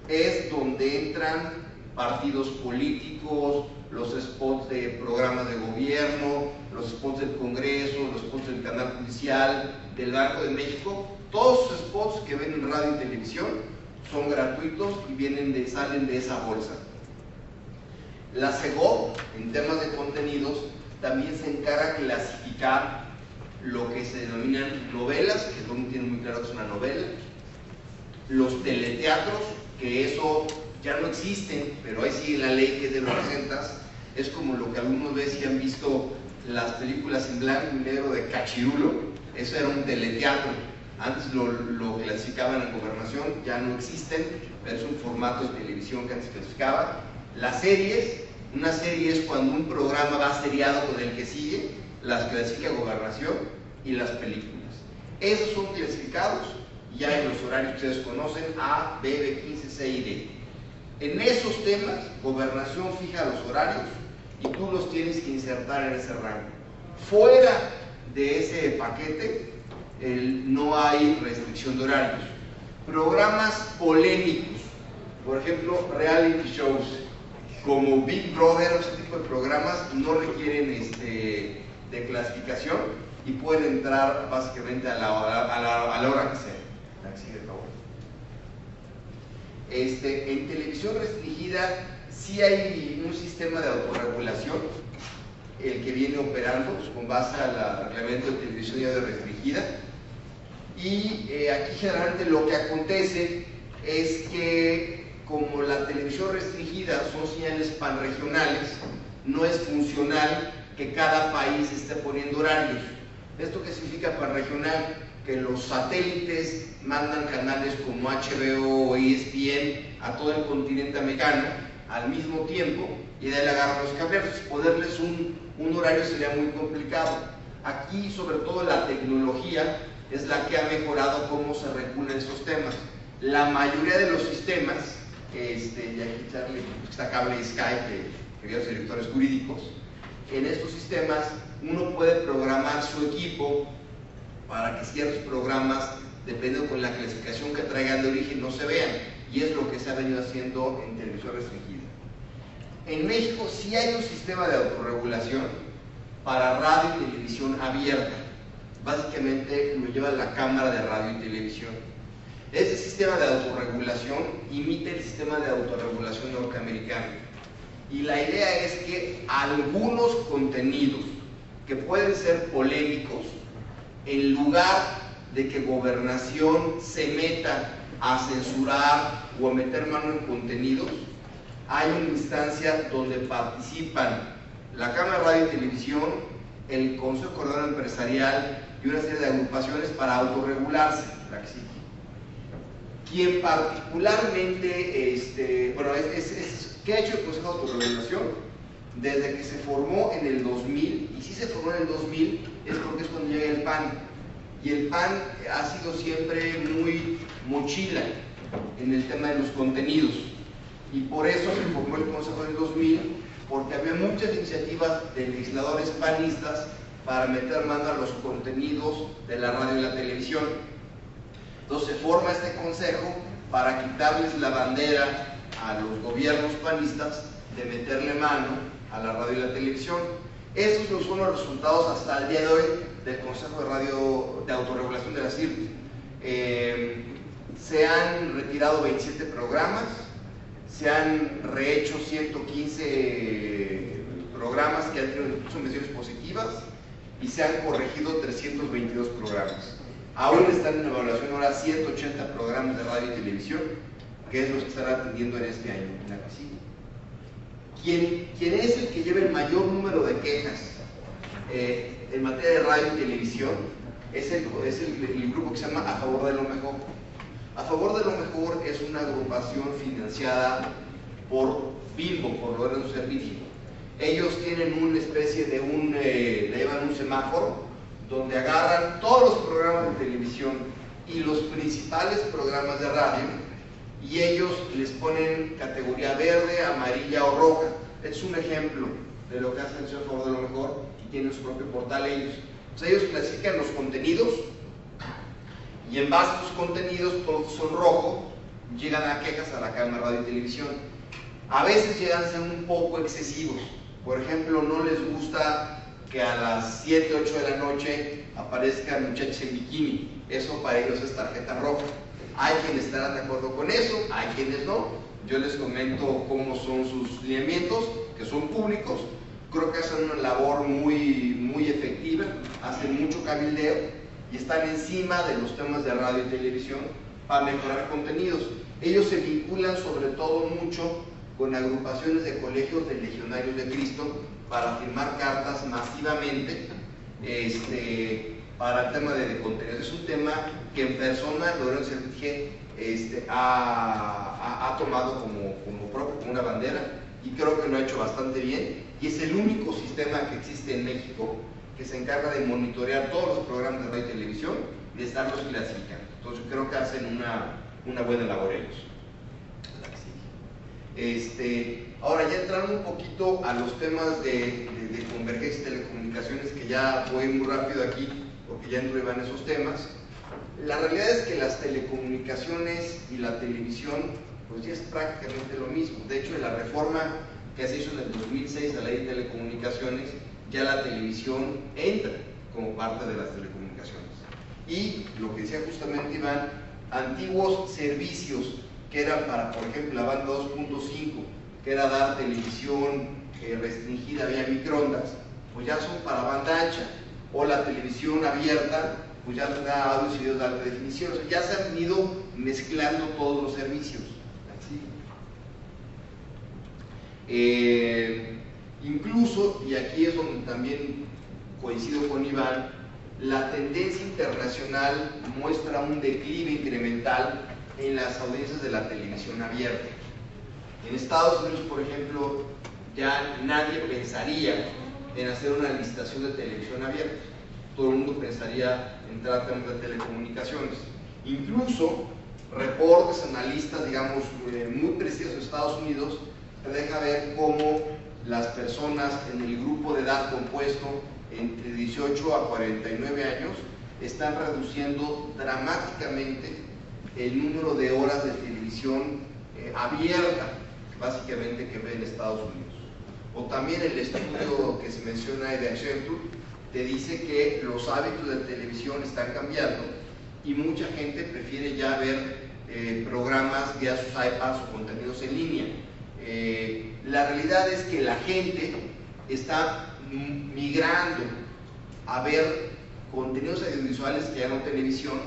es donde entran partidos políticos, los spots de programas de gobierno, los spots del Congreso, los spots del canal judicial, del Banco de México. Todos los spots que ven en radio y televisión son gratuitos y salen de esa bolsa. La CEGOP, en temas de contenidos, también se encarga de clasificar lo que se denominan novelas, que todo el mundo tiene muy claro que es una novela, los teleteatros, que eso ya no existen, pero ahí sigue la ley que es de los 60s, es como lo que algunos veces si han visto las películas en blanco y negro de Cachirulo, eso era un teleteatro. Antes lo clasificaban en Gobernación, ya no existen, pero es un formato de televisión que antes clasificaba. Las series, una serie es cuando un programa va seriado con el que sigue, las clasifica Gobernación, y las películas. Esos son clasificados ya en los horarios que ustedes conocen, A, B, B15, C y D. En esos temas, Gobernación fija los horarios y tú los tienes que insertar en ese rango. Fuera de ese paquete, no hay restricción de horarios. Programas polémicos, por ejemplo, reality shows, como Big Brother, ese tipo de programas no requieren de clasificación y pueden entrar básicamente a la hora que sea. La que sigue, por favor. En televisión restringida sí hay un sistema de autorregulación, el que viene operando con base al reglamento de televisión y audio restringida. Y aquí generalmente lo que acontece es que como la televisión restringida son señales panregionales, no es funcional que cada país esté poniendo horarios. ¿Esto qué significa panregional? Que los satélites mandan canales como HBO o ESPN a todo el continente americano al mismo tiempo y de ahí le agarran los cableros. Ponerles un horario sería muy complicado. Aquí, sobre todo, la tecnología es la que ha mejorado cómo se regulan esos temas. La mayoría de los sistemas, y aquí Charlie, está Cable y Skype, queridos directores jurídicos, en estos sistemas uno puede programar su equipo para que ciertos programas, dependiendo con la clasificación que traigan de origen, no se vean, y es lo que se ha venido haciendo en televisión restringida. En México sí hay un sistema de autorregulación para radio y televisión abierta. Básicamente lo lleva la Cámara de Radio y Televisión. Este sistema de autorregulación imita el sistema de autorregulación norteamericano. Y la idea es que algunos contenidos que pueden ser polémicos, en lugar de que Gobernación se meta a censurar o a meter mano en contenidos, hay una instancia donde participan la Cámara de Radio y Televisión, el Consejo Coordinador Empresarial y una serie de agrupaciones para autorregularse, la que sigue. Quien particularmente, ¿qué ha hecho el Consejo de Autorregulación? Desde que se formó en el 2000, y si se formó en el 2000 es porque es cuando llega el PAN, y el PAN ha sido siempre muy mochila en el tema de los contenidos, y por eso se formó el Consejo del 2000, porque había muchas iniciativas de legisladores panistas para meter mano a los contenidos de la radio y la televisión. Entonces se forma este consejo para quitarles la bandera a los gobiernos panistas de meterle mano a la radio y la televisión. Esos son los resultados hasta el día de hoy del Consejo de Radio de Autorregulación de la CIRT. Se han retirado 27 programas, se han rehecho 115 programas que han tenido menciones positivas y se han corregido 322 programas. Aún están en evaluación ahora 180 programas de radio y televisión, que es los que estarán atendiendo en este año, en la que sigue. ¿Quién es el que lleva el mayor número de quejas en materia de radio y televisión? Es el grupo que se llama A Favor de lo Mejor. A Favor de lo Mejor es una agrupación financiada por Bimbo, por Lorenzo Servitje. Ellos tienen una especie de le llaman un semáforo, donde agarran todos los programas de televisión y los principales programas de radio, y ellos les ponen categoría verde, amarilla o roja. Es un ejemplo de lo que hace el A Favor de lo Mejor, y tienen su propio portal ellos. Entonces ellos clasifican los contenidos, y en base a sus contenidos, todos son rojos, llegan a quejas a la Cámara de Radio y Televisión. A veces llegan a ser un poco excesivos. Por ejemplo, no les gusta que a las 7, 8 de la noche aparezcan muchachos en bikini. Eso para ellos es tarjeta roja. Hay quienes estarán de acuerdo con eso, hay quienes no. Yo les comento cómo son sus lineamientos, que son públicos. Creo que hacen una labor muy efectiva, hacen mucho cabildeo y están encima de los temas de radio y televisión para mejorar contenidos. Ellos se vinculan sobre todo mucho con agrupaciones de colegios de legionarios de Cristo para firmar cartas masivamente para el tema de contenidos. Es un tema que en persona Lorenzo Servitje ha tomado como propio, como una bandera, y creo que lo ha hecho bastante bien, y es el único sistema que existe en México que se encarga de monitorear todos los programas de radio y televisión y de estarlos clasificando. Entonces creo que hacen una buena labor ellos. Ahora ya entrando un poquito a los temas de convergencia y telecomunicaciones, que ya voy muy rápido aquí porque ya entro en esos temas. La realidad es que las telecomunicaciones y la televisión pues ya es prácticamente lo mismo. De hecho, en la reforma que se hizo en el 2006 de la ley de telecomunicaciones, ya la televisión entra como parte de las telecomunicaciones. Y lo que decía justamente Iván, antiguos servicios que eran para, por ejemplo, la banda 2.5, que era dar televisión restringida vía microondas, pues ya son para banda ancha, o la televisión abierta, pues ya da audios y videos de alta definición. O sea, ya se han ido mezclando todos los servicios. Incluso, y aquí es donde también coincido con Iván, la tendencia internacional muestra un declive incremental en las audiencias de la televisión abierta. En Estados Unidos, por ejemplo, ya nadie pensaría en hacer una licitación de televisión abierta. Todo el mundo pensaría en temas de telecomunicaciones. Incluso reportes, analistas, digamos, muy precisos de Estados Unidos, te deja ver cómo las personas en el grupo de edad compuesto entre 18 a 49 años están reduciendo dramáticamente el número de horas de televisión abierta, básicamente, que ven en Estados Unidos. O también el estudio que se menciona de Accenture te dice que los hábitos de televisión están cambiando y mucha gente prefiere ya ver programas vía sus iPads o contenidos en línea. La realidad es que la gente está migrando a ver contenidos audiovisuales que ya no televisión,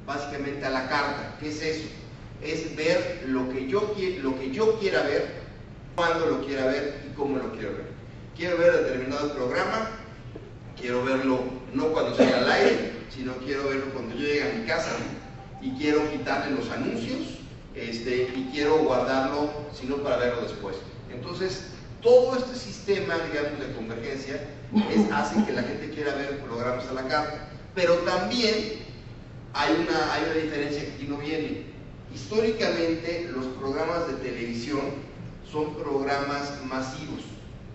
básicamente a la carta. ¿Qué es eso? Es ver lo que yo quiera ver, cuándo lo quiera ver y cómo lo quiero ver. Quiero ver determinado programa, quiero verlo no cuando salga al aire, sino quiero verlo cuando yo llegue a mi casa, y quiero quitarle los anuncios y quiero guardarlo, sino para verlo después. Entonces, todo este sistema, digamos, de convergencia hace que la gente quiera ver programas a la carta, pero también hay una diferencia que aquí no viene. Históricamente, los programas de televisión son programas masivos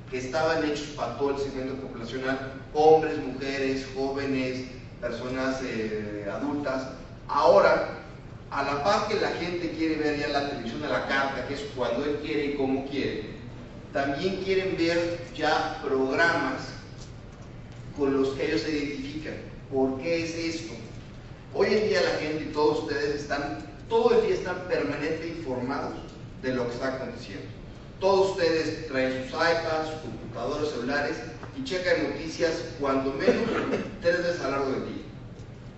que estaban hechos para todo el segmento poblacional, hombres, mujeres, jóvenes, personas adultas. Ahora, a la par que la gente quiere ver ya la televisión a la carta, que es cuando él quiere y cómo quiere, también quieren ver ya programas con los que ellos se identifican. ¿Por qué es esto? Hoy en día la gente y todos ustedes todo el día están permanentemente informados de lo que está aconteciendo. Todos ustedes traen sus iPads, sus computadores, celulares y checan noticias cuando menos 3 veces a lo largo del día.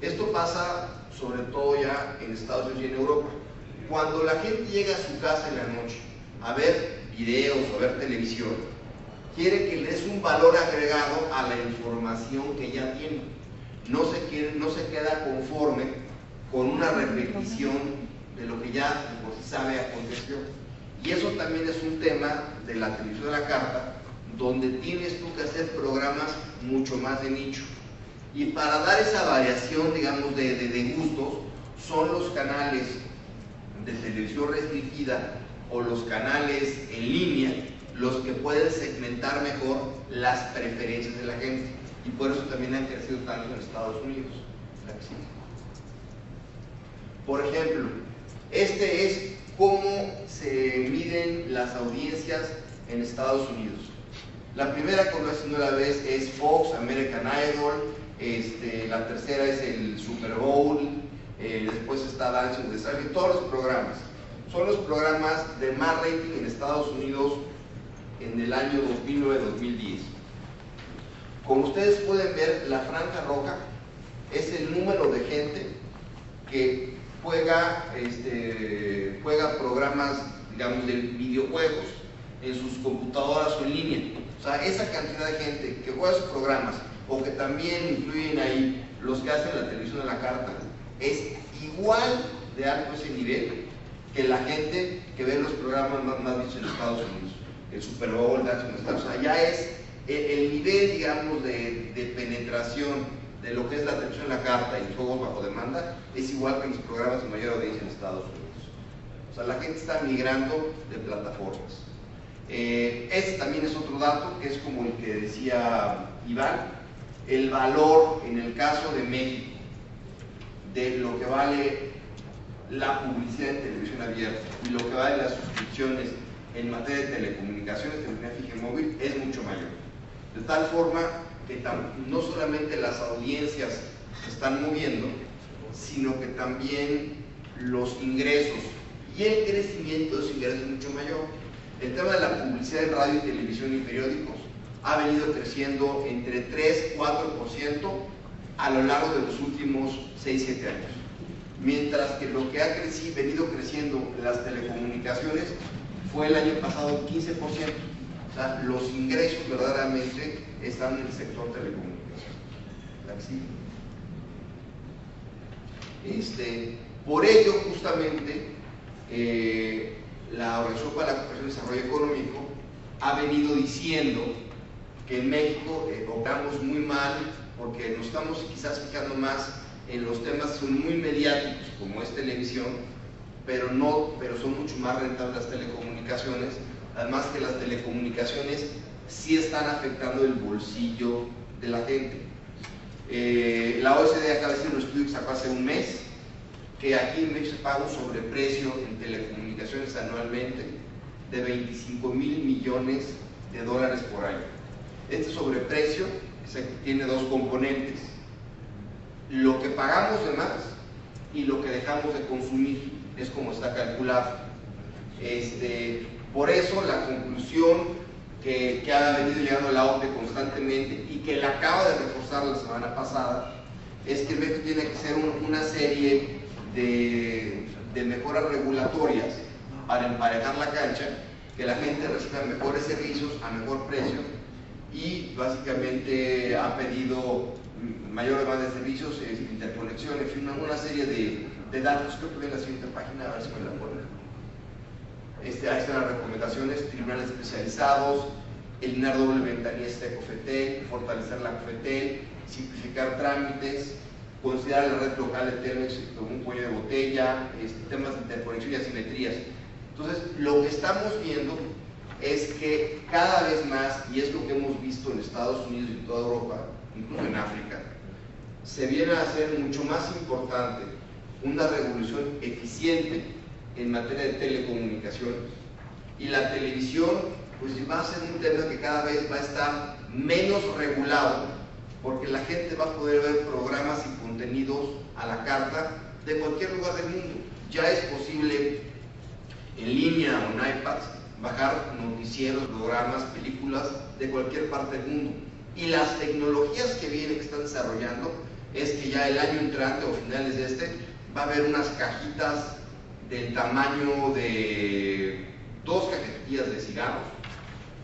Esto pasa sobre todo ya en Estados Unidos y en Europa. Cuando la gente llega a su casa en la noche a ver videos o a ver televisión, quiere que le des un valor agregado a la información que ya tiene. No se queda conforme con una repetición de lo que ya por sí sabe aconteció. Y eso también es un tema de la televisión a la carta, donde tienes tú que hacer programas mucho más de nicho. Y para dar esa variación, digamos, de gustos, son los canales de televisión restringida o los canales en línea los que pueden segmentar mejor las preferencias de la gente. Y por eso también han crecido tanto en Estados Unidos. Por ejemplo, este es cómo se miden las audiencias en Estados Unidos. La primera, como la vez, es Fox, American Idol. La tercera es el Super Bowl. Después está Dancing with the Stars, y todos los programas. Son los programas de más rating en Estados Unidos en el año 2009-2010. Como ustedes pueden ver, la franja roja es el número de gente que juega programas, digamos, de videojuegos en sus computadoras o en línea. O sea, esa cantidad de gente que juega sus programas, o que también incluyen ahí los que hacen la televisión a la carta, es igual de alto ese nivel que la gente que ve los programas más vistos en Estados Unidos. El Super Bowl, Dancing with the Stars. O sea, ya es el nivel, digamos, de penetración de lo que es la televisión a la carta y los juegos bajo demanda, es igual que los programas de mayor audiencia en Estados Unidos. O sea, la gente está migrando de plataformas. Este también es otro dato, que es como el que decía Iván, el valor en el caso de México de lo que vale la publicidad en televisión abierta y lo que vale las suscripciones en materia de telecomunicaciones, telefonía fija y móvil, es mucho mayor. De tal forma que no solamente las audiencias se están moviendo, sino que también los ingresos y el crecimiento de esos ingresos es mucho mayor. El tema de la publicidad en radio y televisión y periódicos ha venido creciendo entre 3-4% a lo largo de los últimos 6-7 años. Mientras que lo que ha venido creciendo las telecomunicaciones fue el año pasado 15%. O sea, los ingresos verdaderamente están en el sector telecomunicaciones. Por ello, justamente, la Organización para la Cooperación y Desarrollo Económico ha venido diciendo que en México operamos muy mal porque nos estamos quizás fijando más en los temas que son muy mediáticos, como es televisión, pero son mucho más rentables las telecomunicaciones, además que las telecomunicaciones sí están afectando el bolsillo de la gente. La OECD acaba de hacer un estudio que sacó hace un mes, que aquí en México se paga un sobreprecio en telecomunicaciones anualmente de $25,000 millones por año. Este sobreprecio tiene dos componentes: lo que pagamos de más y lo que dejamos de consumir, es como está calculado. Por eso la conclusión que ha venido llegando la OCDE constantemente y que la acaba de reforzar la semana pasada es que México tiene que ser una serie de mejoras regulatorias para emparejar la cancha, que la gente reciba mejores servicios a mejor precio, y básicamente ha pedido mayor demanda de servicios, interconexión, en fin, una serie de datos. Creo que ven la siguiente página, a ver si me la ponen. Ahí están las recomendaciones: tribunales especializados, eliminar doble ventanilla COFETEL, fortalecer la COFETEL, simplificar trámites, considerar la red local de Telmex como un cuello de botella, temas de interconexión y asimetrías. Entonces, lo que estamos viendo es que cada vez más, y es lo que hemos visto en Estados Unidos y en toda Europa, incluso en África, se viene a hacer mucho más importante una revolución eficiente en materia de telecomunicaciones. Y la televisión pues va a ser un tema que cada vez va a estar menos regulado, porque la gente va a poder ver programas y contenidos a la carta de cualquier lugar del mundo. Ya es posible en línea o en iPads bajar noticieros, programas, películas de cualquier parte del mundo. Y las tecnologías que vienen, que están desarrollando, es que ya el año entrante o finales de va a haber unas cajitas del tamaño de 2 cajetillas de cigarros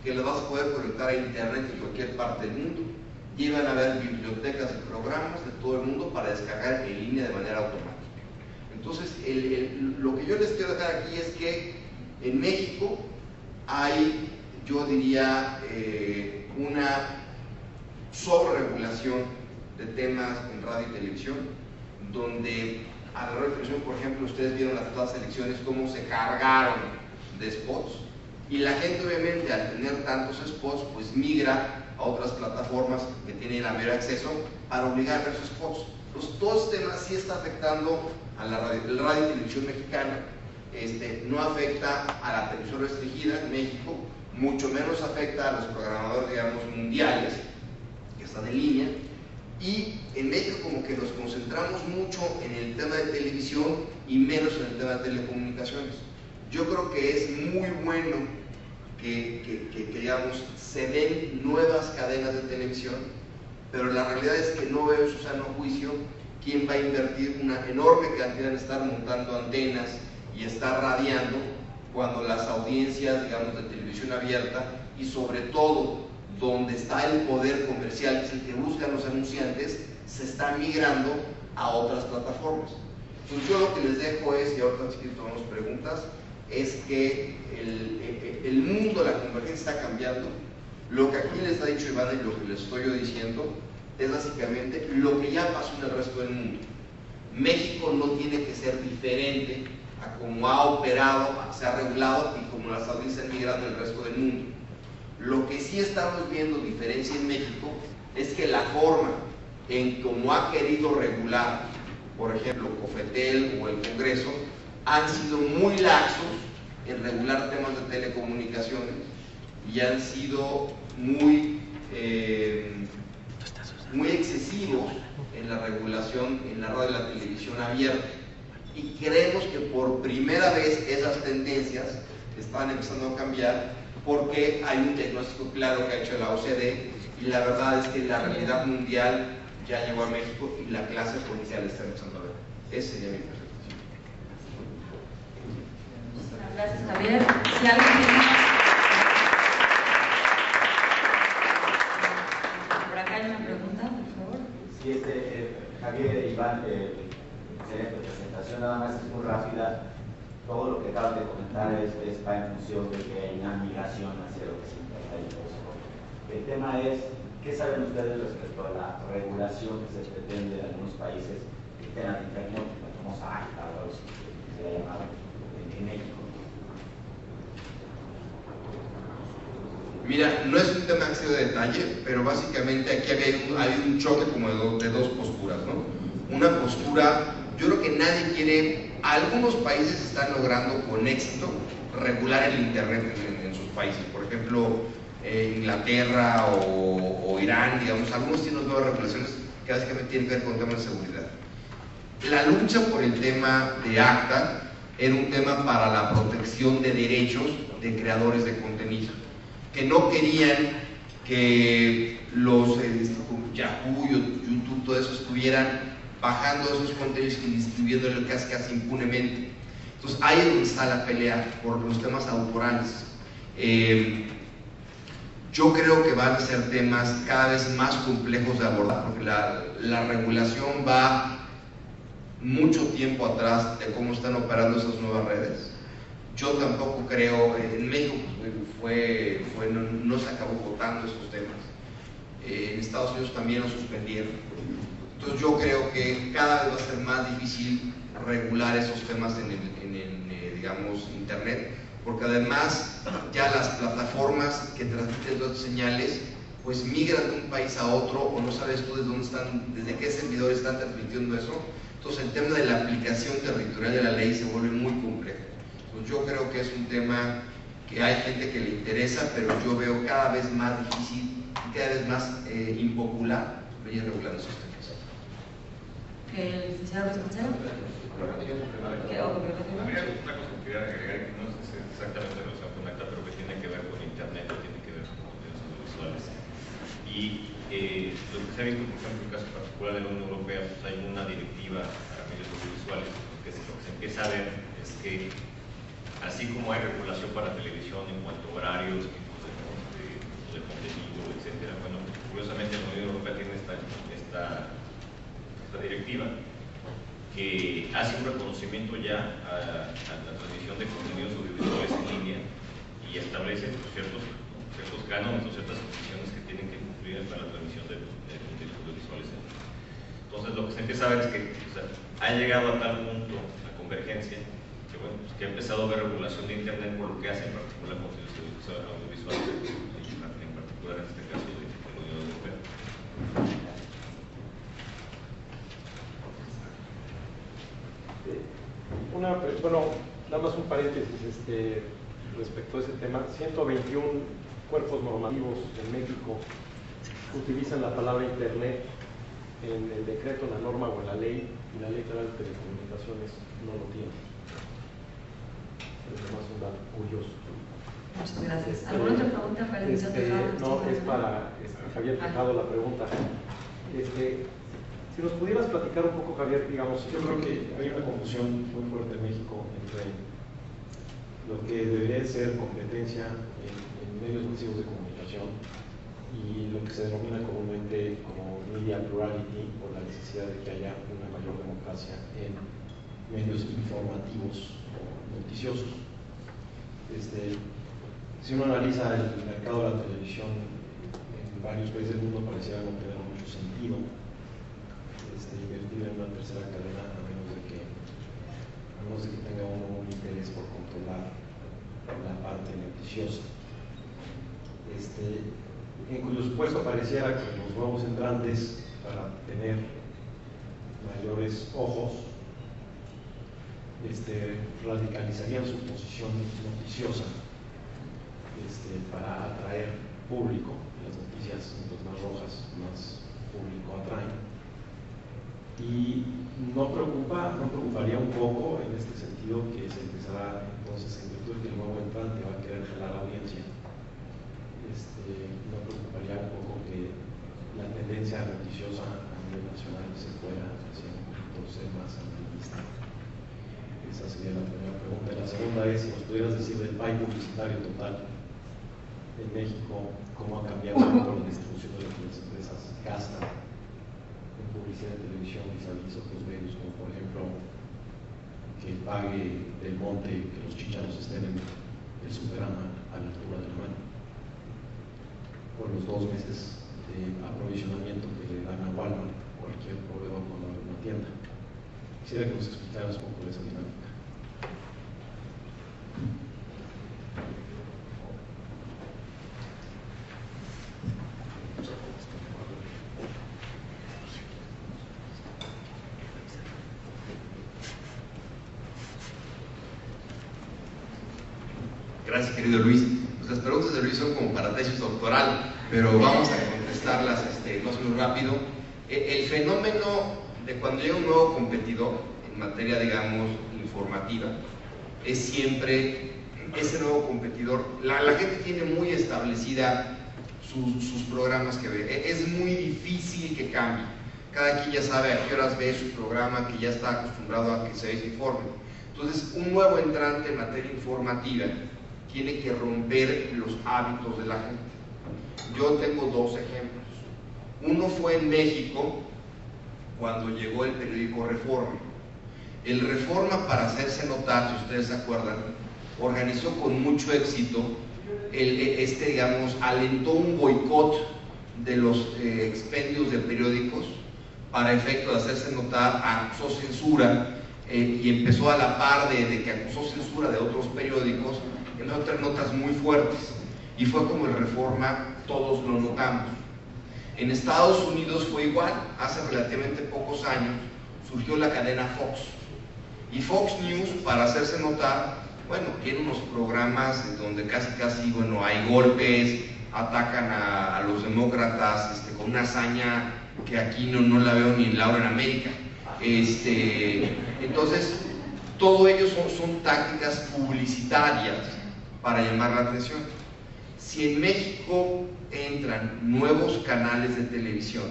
que las vas a poder conectar a internet en cualquier parte del mundo, y van a haber bibliotecas de programas de todo el mundo para descargar en línea de manera automática. Entonces, lo que yo les quiero dejar aquí es que en México hay, yo diría, una sobreregulación de temas en radio y televisión, donde a la radio y televisión, por ejemplo, ustedes vieron las pasadas elecciones cómo se cargaron de spots, y la gente obviamente al tener tantos spots pues migra a otras plataformas que tienen el mayor acceso para obligar a ver esos spots. Entonces todo este tema sí está afectando a la radio y televisión mexicana, no afecta a la televisión restringida en México, mucho menos afecta a los programadores, digamos, mundiales que están en línea, y en México como que nos concentramos mucho en el tema de televisión y menos en el tema de telecomunicaciones. Yo creo que es muy bueno que digamos, se den nuevas cadenas de televisión, pero la realidad es que no veo en su sano juicio quién va a invertir una enorme cantidad en estar montando antenas y estar radiando cuando las audiencias, digamos, de televisión abierta y sobre todo donde está el poder comercial, que es el que buscan los anunciantes, se está migrando a otras plataformas. Entonces yo lo que les dejo es, y ahorita si quieren tomamos preguntas, es que el mundo de la convergencia está cambiando. Lo que aquí les ha dicho Iván y lo que les estoy yo diciendo es básicamente lo que ya pasó en el resto del mundo. México no tiene que ser diferente a cómo ha operado, se ha regulado y como las audiencias han migrado en el resto del mundo. Lo que sí estamos viendo diferencia en México es que la forma en cómo ha querido regular, por ejemplo, COFETEL o el Congreso, han sido muy laxos en regular temas de telecomunicaciones y han sido muy excesivos en la regulación en la radio y la televisión abierta. Y creemos que por primera vez esas tendencias están empezando a cambiar porque hay un diagnóstico claro que ha hecho la OCDE y la verdad es que la realidad mundial ya llegó a México y la clase policial está empezando a ver. Ese sería mi perfección. Gracias, Javier. Si alguien tiene... Por acá hay una pregunta, por favor. Sí, Javier, Iván, excelente presentación, nada más es muy rápida. Todo lo que acaban de comentar va en función de que hay una migración hacia lo que es Internet. El tema es, ¿qué saben ustedes respecto a la regulación que se pretende en algunos países que tengan Internet, como ACTA o algo así, que se ha llamado en México? Mira, no es un tema que sea de detalle, pero básicamente aquí hay un choque como de dos posturas, ¿no? Una postura, yo creo que nadie quiere, algunos países están logrando con éxito regular el Internet en sus países, por ejemplo, Inglaterra o Irán, digamos, algunos tienen nuevas regulaciones que básicamente tienen que ver con temas de seguridad. La lucha por el tema de ACTA era un tema para la protección de derechos de creadores de contenido, que no querían que los Yahoo, YouTube, todo eso estuvieran bajando esos contenidos y distribuyéndolo casi impunemente. Entonces ahí es donde está la pelea por los temas autorales. Yo creo que van a ser temas cada vez más complejos de abordar, porque la regulación va mucho tiempo atrás de cómo están operando esas nuevas redes. Yo tampoco creo, en México no se acabó votando estos temas, en Estados Unidos también lo suspendieron. Entonces yo creo que cada vez va a ser más difícil regular esos temas en digamos, Internet, porque además ya las plataformas que transmiten todas las señales pues migran de un país a otro o no sabes tú desde qué servidor están transmitiendo eso. Entonces el tema de la aplicación territorial de la ley se vuelve muy complejo. Entonces yo creo que es un tema que hay gente que le interesa, pero yo veo cada vez más difícil y cada vez más impopular venir regulando esos temas. ¿El licenciado Luis Mancera? Una cosa que quería agregar, que no es exactamente relacionado con ACTA, pero que tiene que ver con Internet, que tiene que ver con contenidos audiovisuales. Y lo que se ha visto, por ejemplo, en el caso particular de la Unión Europea, pues hay una directiva para medios audiovisuales, que lo que se empieza a ver es que, así como hay regulación para televisión en cuanto a horarios, tipos de contenido, etcétera, bueno, curiosamente la Unión Europea tiene esta directiva que hace un reconocimiento ya a la transmisión de contenidos audiovisuales en línea y establece ciertos cánones o ciertas condiciones que tienen que cumplir para la transmisión de contenidos audiovisuales en línea. Entonces lo que se empieza a ver es que ha llegado a tal punto la convergencia que, bueno, pues, que ha empezado a haber regulación de Internet por lo que hace en particular contenidos audiovisuales, en particular en este caso de la Unión Europea. Bueno, nada más un paréntesis respecto a ese tema. 121 cuerpos normativos en México utilizan la palabra Internet en el decreto, en la norma o en la ley, y la Ley Federal de Telecomunicaciones no lo tiene. Es más un dato curioso. Muchas gracias. ¿Alguna otra pregunta para el licenciado Tejado? No, es para Javier Tejado la pregunta. Si nos pudieras platicar un poco, Javier, digamos. Yo creo que hay una confusión muy fuerte en México entre lo que debería ser competencia en medios masivos de comunicación y lo que se denomina comúnmente como media plurality, o la necesidad de que haya una mayor democracia en medios informativos o noticiosos. Si uno analiza el mercado de la televisión en varios países del mundo, pareciera no tener mucho sentido invertir en una tercera cadena, a menos de que tenga uno un interés por controlar la parte noticiosa. En cuyo supuesto pareciera que los nuevos entrantes, para tener mayores ojos, radicalizarían su posición noticiosa para atraer público. Las noticias más rojas más público atraen. Y no preocuparía un poco en este sentido que se empezará entonces, en virtud de que el nuevo entrante va a querer jalar audiencia, no preocuparía un poco que la tendencia noticiosa a nivel nacional se fuera hacia un poquito ser más amarillista. Esa sería la primera pregunta. La segunda es, si nos pudieras decir del pie publicitario total en México, cómo ha cambiado la distribución de lo que las empresas gastan en publicidad de televisión vis-a-vis otros medios, como por ejemplo que pague Del Monte que los chícharos estén en el Superama a la altura de la mano, por los 2 meses de aprovisionamiento que le dan a Walmart, cualquier proveedor cuando abre una tienda. Quisiera que nos explicaras un poco de esa dinámica. Gracias, querido Luis. Pues las preguntas de Luis son como para tesis doctoral, pero vamos a contestarlas más o menos rápido. El fenómeno de cuando llega un nuevo competidor en materia, digamos, informativa, es siempre ese nuevo competidor. La gente tiene muy establecida sus programas que ve. Es muy difícil que cambie. Cada quien ya sabe a qué horas ve su programa, que ya está acostumbrado a que se informe. Entonces, un nuevo entrante en materia informativa tiene que romper los hábitos de la gente. Yo tengo 2 ejemplos. Uno fue en México, cuando llegó el periódico Reforma. El Reforma, para hacerse notar, si ustedes se acuerdan, organizó con mucho éxito, digamos, alentó un boicot de los expendios de periódicos para efecto de hacerse notar, acusó censura y empezó a la par de que acusó censura de otros periódicos, empezó a tener notas muy fuertes, y fue como el Reforma todos lo notamos. En Estados Unidos fue igual. Hace relativamente pocos años surgió la cadena Fox, y Fox News, para hacerse notar, bueno, tiene unos programas donde casi, bueno, hay golpes, atacan a los demócratas con una hazaña que aquí no la veo ni en Laura en América. Entonces, todo ello son tácticas publicitarias para llamar la atención. Si en México entran nuevos canales de televisión,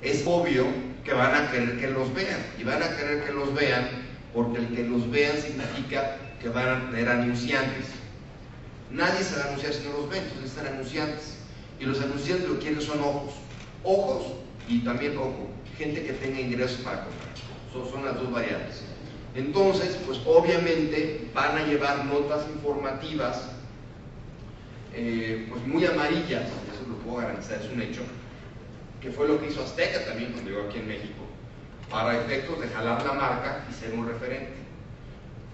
es obvio que van a querer que los vean, y van a querer que los vean porque el que los vean significa que van a tener anunciantes. Nadie se va a anunciar si no los ven, entonces están anunciantes, y los anunciantes lo que quieren son ojos y también, ojo, gente que tenga ingresos para comprar. son las dos variables. Entonces, pues obviamente van a llevar notas informativas pues muy amarillas, eso lo puedo garantizar, es un hecho, que fue lo que hizo Azteca también cuando llegó aquí en México, para efectos de jalar la marca y ser un referente.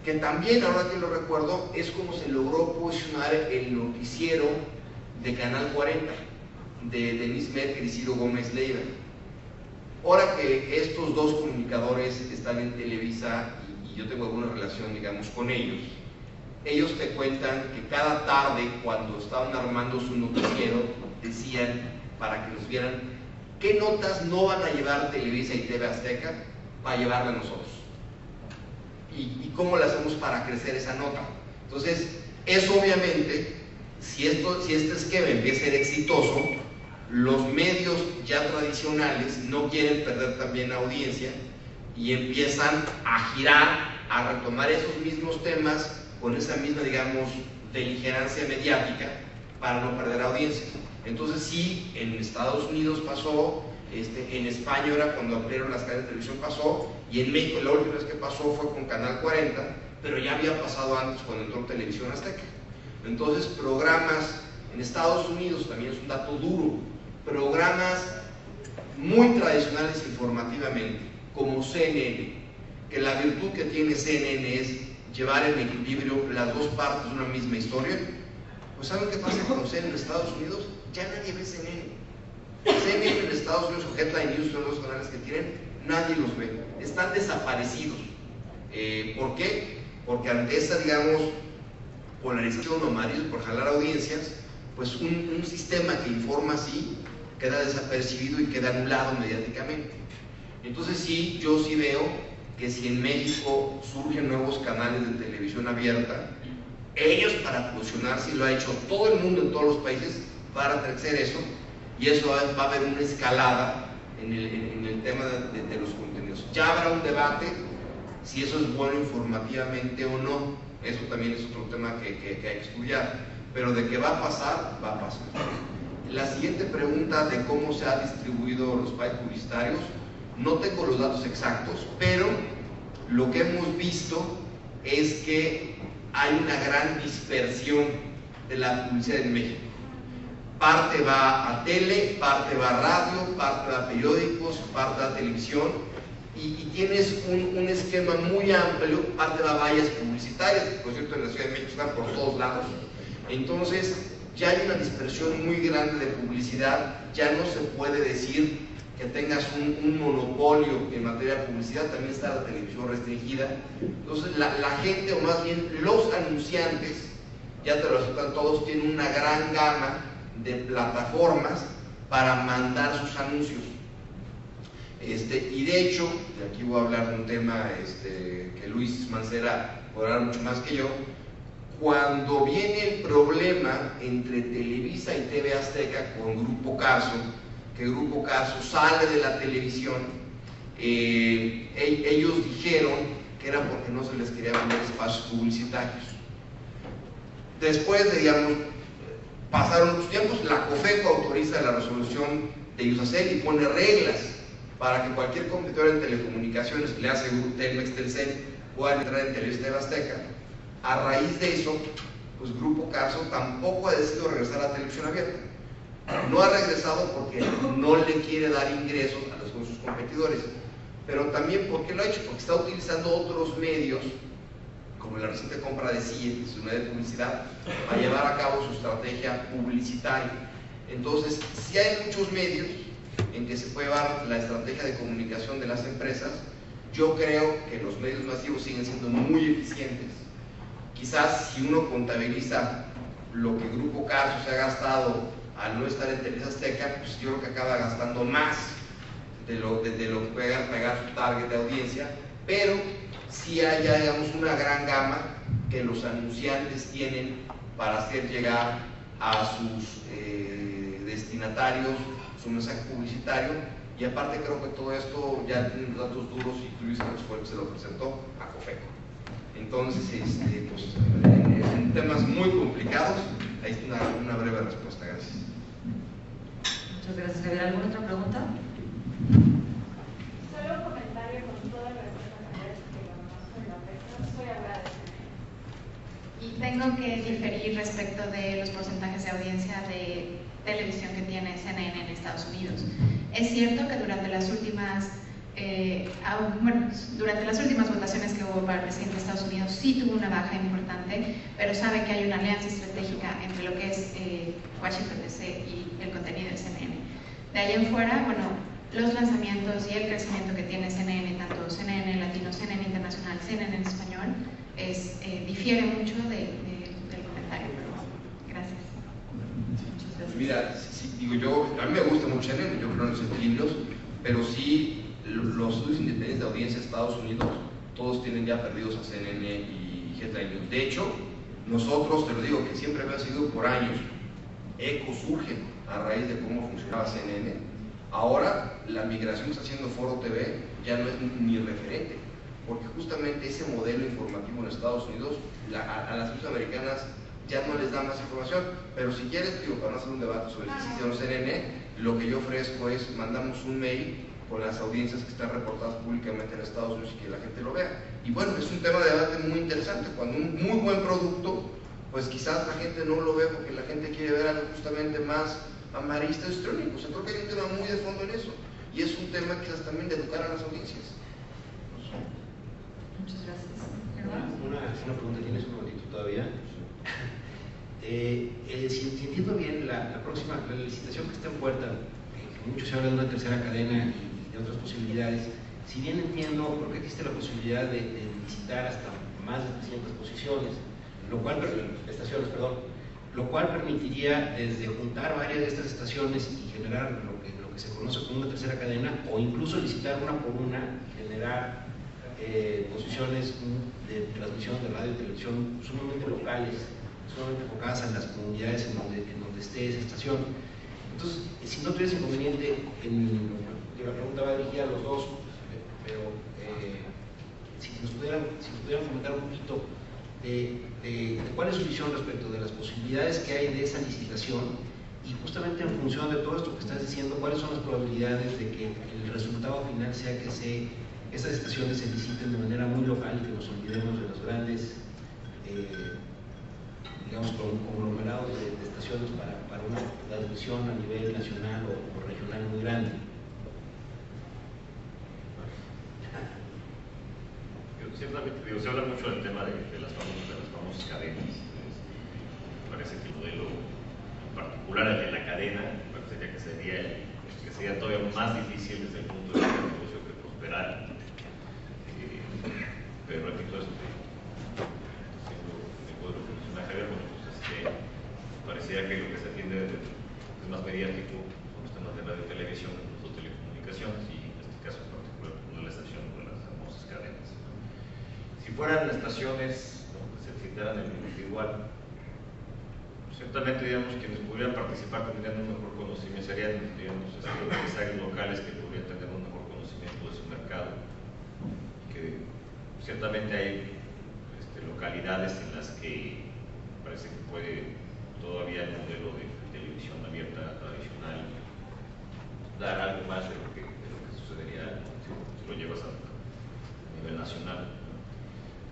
Que también, ahora que lo recuerdo, es como se logró posicionar el noticiero de Canal 40, de Denise Merker y Ciro Gómez Leiva. Ahora que estos dos comunicadores están en Televisa y yo tengo alguna relación, digamos, con ellos, ellos te cuentan que cada tarde, cuando estaban armando su noticiero, decían, para que los vieran, ¿qué notas no van a llevar Televisa y TV Azteca para llevarla a nosotros? ¿Y cómo la hacemos para crecer esa nota? Entonces, eso obviamente, si este esquema empieza a ser exitoso, los medios ya tradicionales no quieren perder también audiencia y empiezan a girar, a retomar esos mismos temas con esa misma, digamos, beligerancia mediática para no perder audiencia. Entonces sí, en Estados Unidos pasó, en España ahora cuando abrieron las cadenas de televisión pasó, y en México la última vez que pasó fue con Canal 40, pero ya había pasado antes cuando entró Televisión Azteca. Entonces programas en Estados Unidos, también es un dato duro, programas muy tradicionales informativamente, como CNN, que la virtud que tiene CNN es llevar en equilibrio las dos partes de una misma historia. Pues ¿saben qué pasa con CNN en Estados Unidos? Ya nadie ve CNN. CNN en Estados Unidos o Headline News son los canales que tienen, nadie los ve, están desaparecidos. ¿Por qué? Porque ante esta, digamos, polarización o amarillo por jalar audiencias, pues un sistema que informa así queda desapercibido y queda anulado mediáticamente. Entonces sí, yo sí veo que si en México surgen nuevos canales de televisión abierta, ellos para posicionarse, y lo ha hecho todo el mundo en todos los países, para crecer eso, y eso va a haber una escalada en el tema de los contenidos. Ya habrá un debate si eso es bueno informativamente o no, eso también es otro tema que hay que estudiar, pero de que va a pasar, va a pasar. La siguiente pregunta de cómo se han distribuido los pagos publicitarios, no tengo los datos exactos, pero lo que hemos visto es que hay una gran dispersión de la publicidad en México. Parte va a tele, parte va a radio, parte va a periódicos, parte va a televisión, y tienes un esquema muy amplio, parte va a vallas publicitarias, que por cierto en la Ciudad de México están por todos lados. Entonces ya hay una dispersión muy grande de publicidad, ya no se puede decir que tengas un monopolio en materia de publicidad, también está la televisión restringida. Entonces la gente, o más bien los anunciantes, ya te lo aceptan todos, tienen una gran gama de plataformas para mandar sus anuncios. Y de hecho, y aquí voy a hablar de un tema que Luis Mancera podrá hablar mucho más que yo, cuando viene el problema entre Televisa y TV Azteca con Grupo Carso, que Grupo Carso sale de la televisión, ellos dijeron que era porque no se les quería vender espacios publicitarios. Después, digamos, pasaron los tiempos, la COFECO autoriza la resolución de Iusacell y pone reglas para que cualquier competidor en telecomunicaciones, que le hace Telmex, Telcel, pueda entrar en Televisa Azteca. A raíz de eso, pues Grupo Carso tampoco ha decidido regresar a la televisión abierta. No ha regresado porque no le quiere dar ingresos a sus competidores, pero también porque lo ha hecho, porque está utilizando otros medios, como la reciente compra de CIE, su medio de publicidad, para llevar a cabo su estrategia publicitaria. Entonces, sí hay muchos medios en que se puede llevar la estrategia de comunicación de las empresas. Yo creo que los medios masivos siguen siendo muy eficientes. Quizás si uno contabiliza lo que Grupo Carso se ha gastado al no estar en Televisa Azteca, pues yo creo que acaba gastando más de lo que puede pagar su target de audiencia, pero sí hay, digamos, una gran gama que los anunciantes tienen para hacer llegar a sus destinatarios su mensaje publicitario, y aparte creo que todo esto ya tiene los datos duros, y Luis fue el que se lo presentó a COFECO. Entonces, pues, en temas muy complicados, ahí está una breve respuesta. Gracias. Muchas gracias, Javier. ¿Alguna otra pregunta? Solo un comentario con todo el Y tengo que diferir respecto de los porcentajes de audiencia de televisión que tiene CNN en Estados Unidos. Es cierto que durante las últimas votaciones que hubo para el presidente de Estados Unidos sí tuvo una baja importante, pero sabe que hay una alianza estratégica entre lo que es Washington DC y el contenido de CNN. De ahí en fuera, bueno, los lanzamientos y el crecimiento que tiene CNN, tanto CNN Latino, CNN Internacional, CNN en español, difiere mucho del comentario, pero gracias. Mira, a mí me gusta mucho CNN, yo creo en los equilibrios, pero sí los estudios independientes de audiencia de Estados Unidos, todos tienen ya perdidos a CNN y Headline News. De hecho, nosotros, te lo digo, que siempre había sido por años, ECO surge a raíz de cómo funcionaba CNN. Ahora, la migración que está haciendo Foro TV ya no es ni referente, porque justamente ese modelo informativo en Estados Unidos, a las noticias americanas ya no les da más información. Pero si quieres, digo, para no hacer un debate sobre el sistema CNN, lo que yo ofrezco es, mandamos un mail con las audiencias que están reportadas públicamente en Estados Unidos y que la gente lo vea. Y bueno, es un tema de debate muy interesante. Cuando un muy buen producto, pues quizás la gente no lo ve porque la gente quiere ver algo justamente más amarista, histriónico. O sea, creo que hay un tema muy de fondo en eso. Y es un tema quizás también de educar a las audiencias. Muchas gracias. Una pregunta, ¿tienes un momentito todavía? Si entiendo bien, la próxima licitación que está en puerta, mucho se habla de una tercera cadena y de otras posibilidades. Si bien entiendo, porque existe la posibilidad de licitar hasta más de 300 posiciones, lo cual permitiría desde juntar varias de estas estaciones y generar lo que se conoce como una tercera cadena, o incluso licitar una por una, generar posiciones de transmisión de radio y televisión sumamente locales, sumamente enfocadas en las comunidades en donde esté esa estación. Entonces, si no tuvieras inconveniente, la pregunta va dirigida a los dos, pero si nos pudieran comentar un poquito de cuál es su visión respecto de las posibilidades que hay de esa licitación, y justamente en función de todo esto que estás diciendo, cuáles son las probabilidades de que el resultado final sea que esas estaciones se liciten de manera muy local y que nos olvidemos de los grandes digamos, conglomerados de estaciones para una transmisión a nivel nacional o regional muy grande. Ciertamente, se habla mucho del tema de las famosas cadenas. Me parece que el modelo en particular, el de la cadena, me parecería que sería todavía más difícil desde el punto de vista del negocio que prosperar. Pero repito, Javier, bueno, pues pareciera que lo que se atiende es más mediático, son los temas de radio y televisión, los de telecomunicaciones, y en este caso en particular no la estación de las famosas cadenas. Si fueran estaciones que se citaran en individual, ciertamente, digamos, quienes pudieran participar tendrían un mejor conocimiento, serían, digamos, empresarios locales que podrían tener un mejor conocimiento de su mercado, que ciertamente hay localidades en las que parece que puede todavía el modelo de televisión abierta tradicional dar algo más de lo que sucedería si lo llevas a nivel nacional.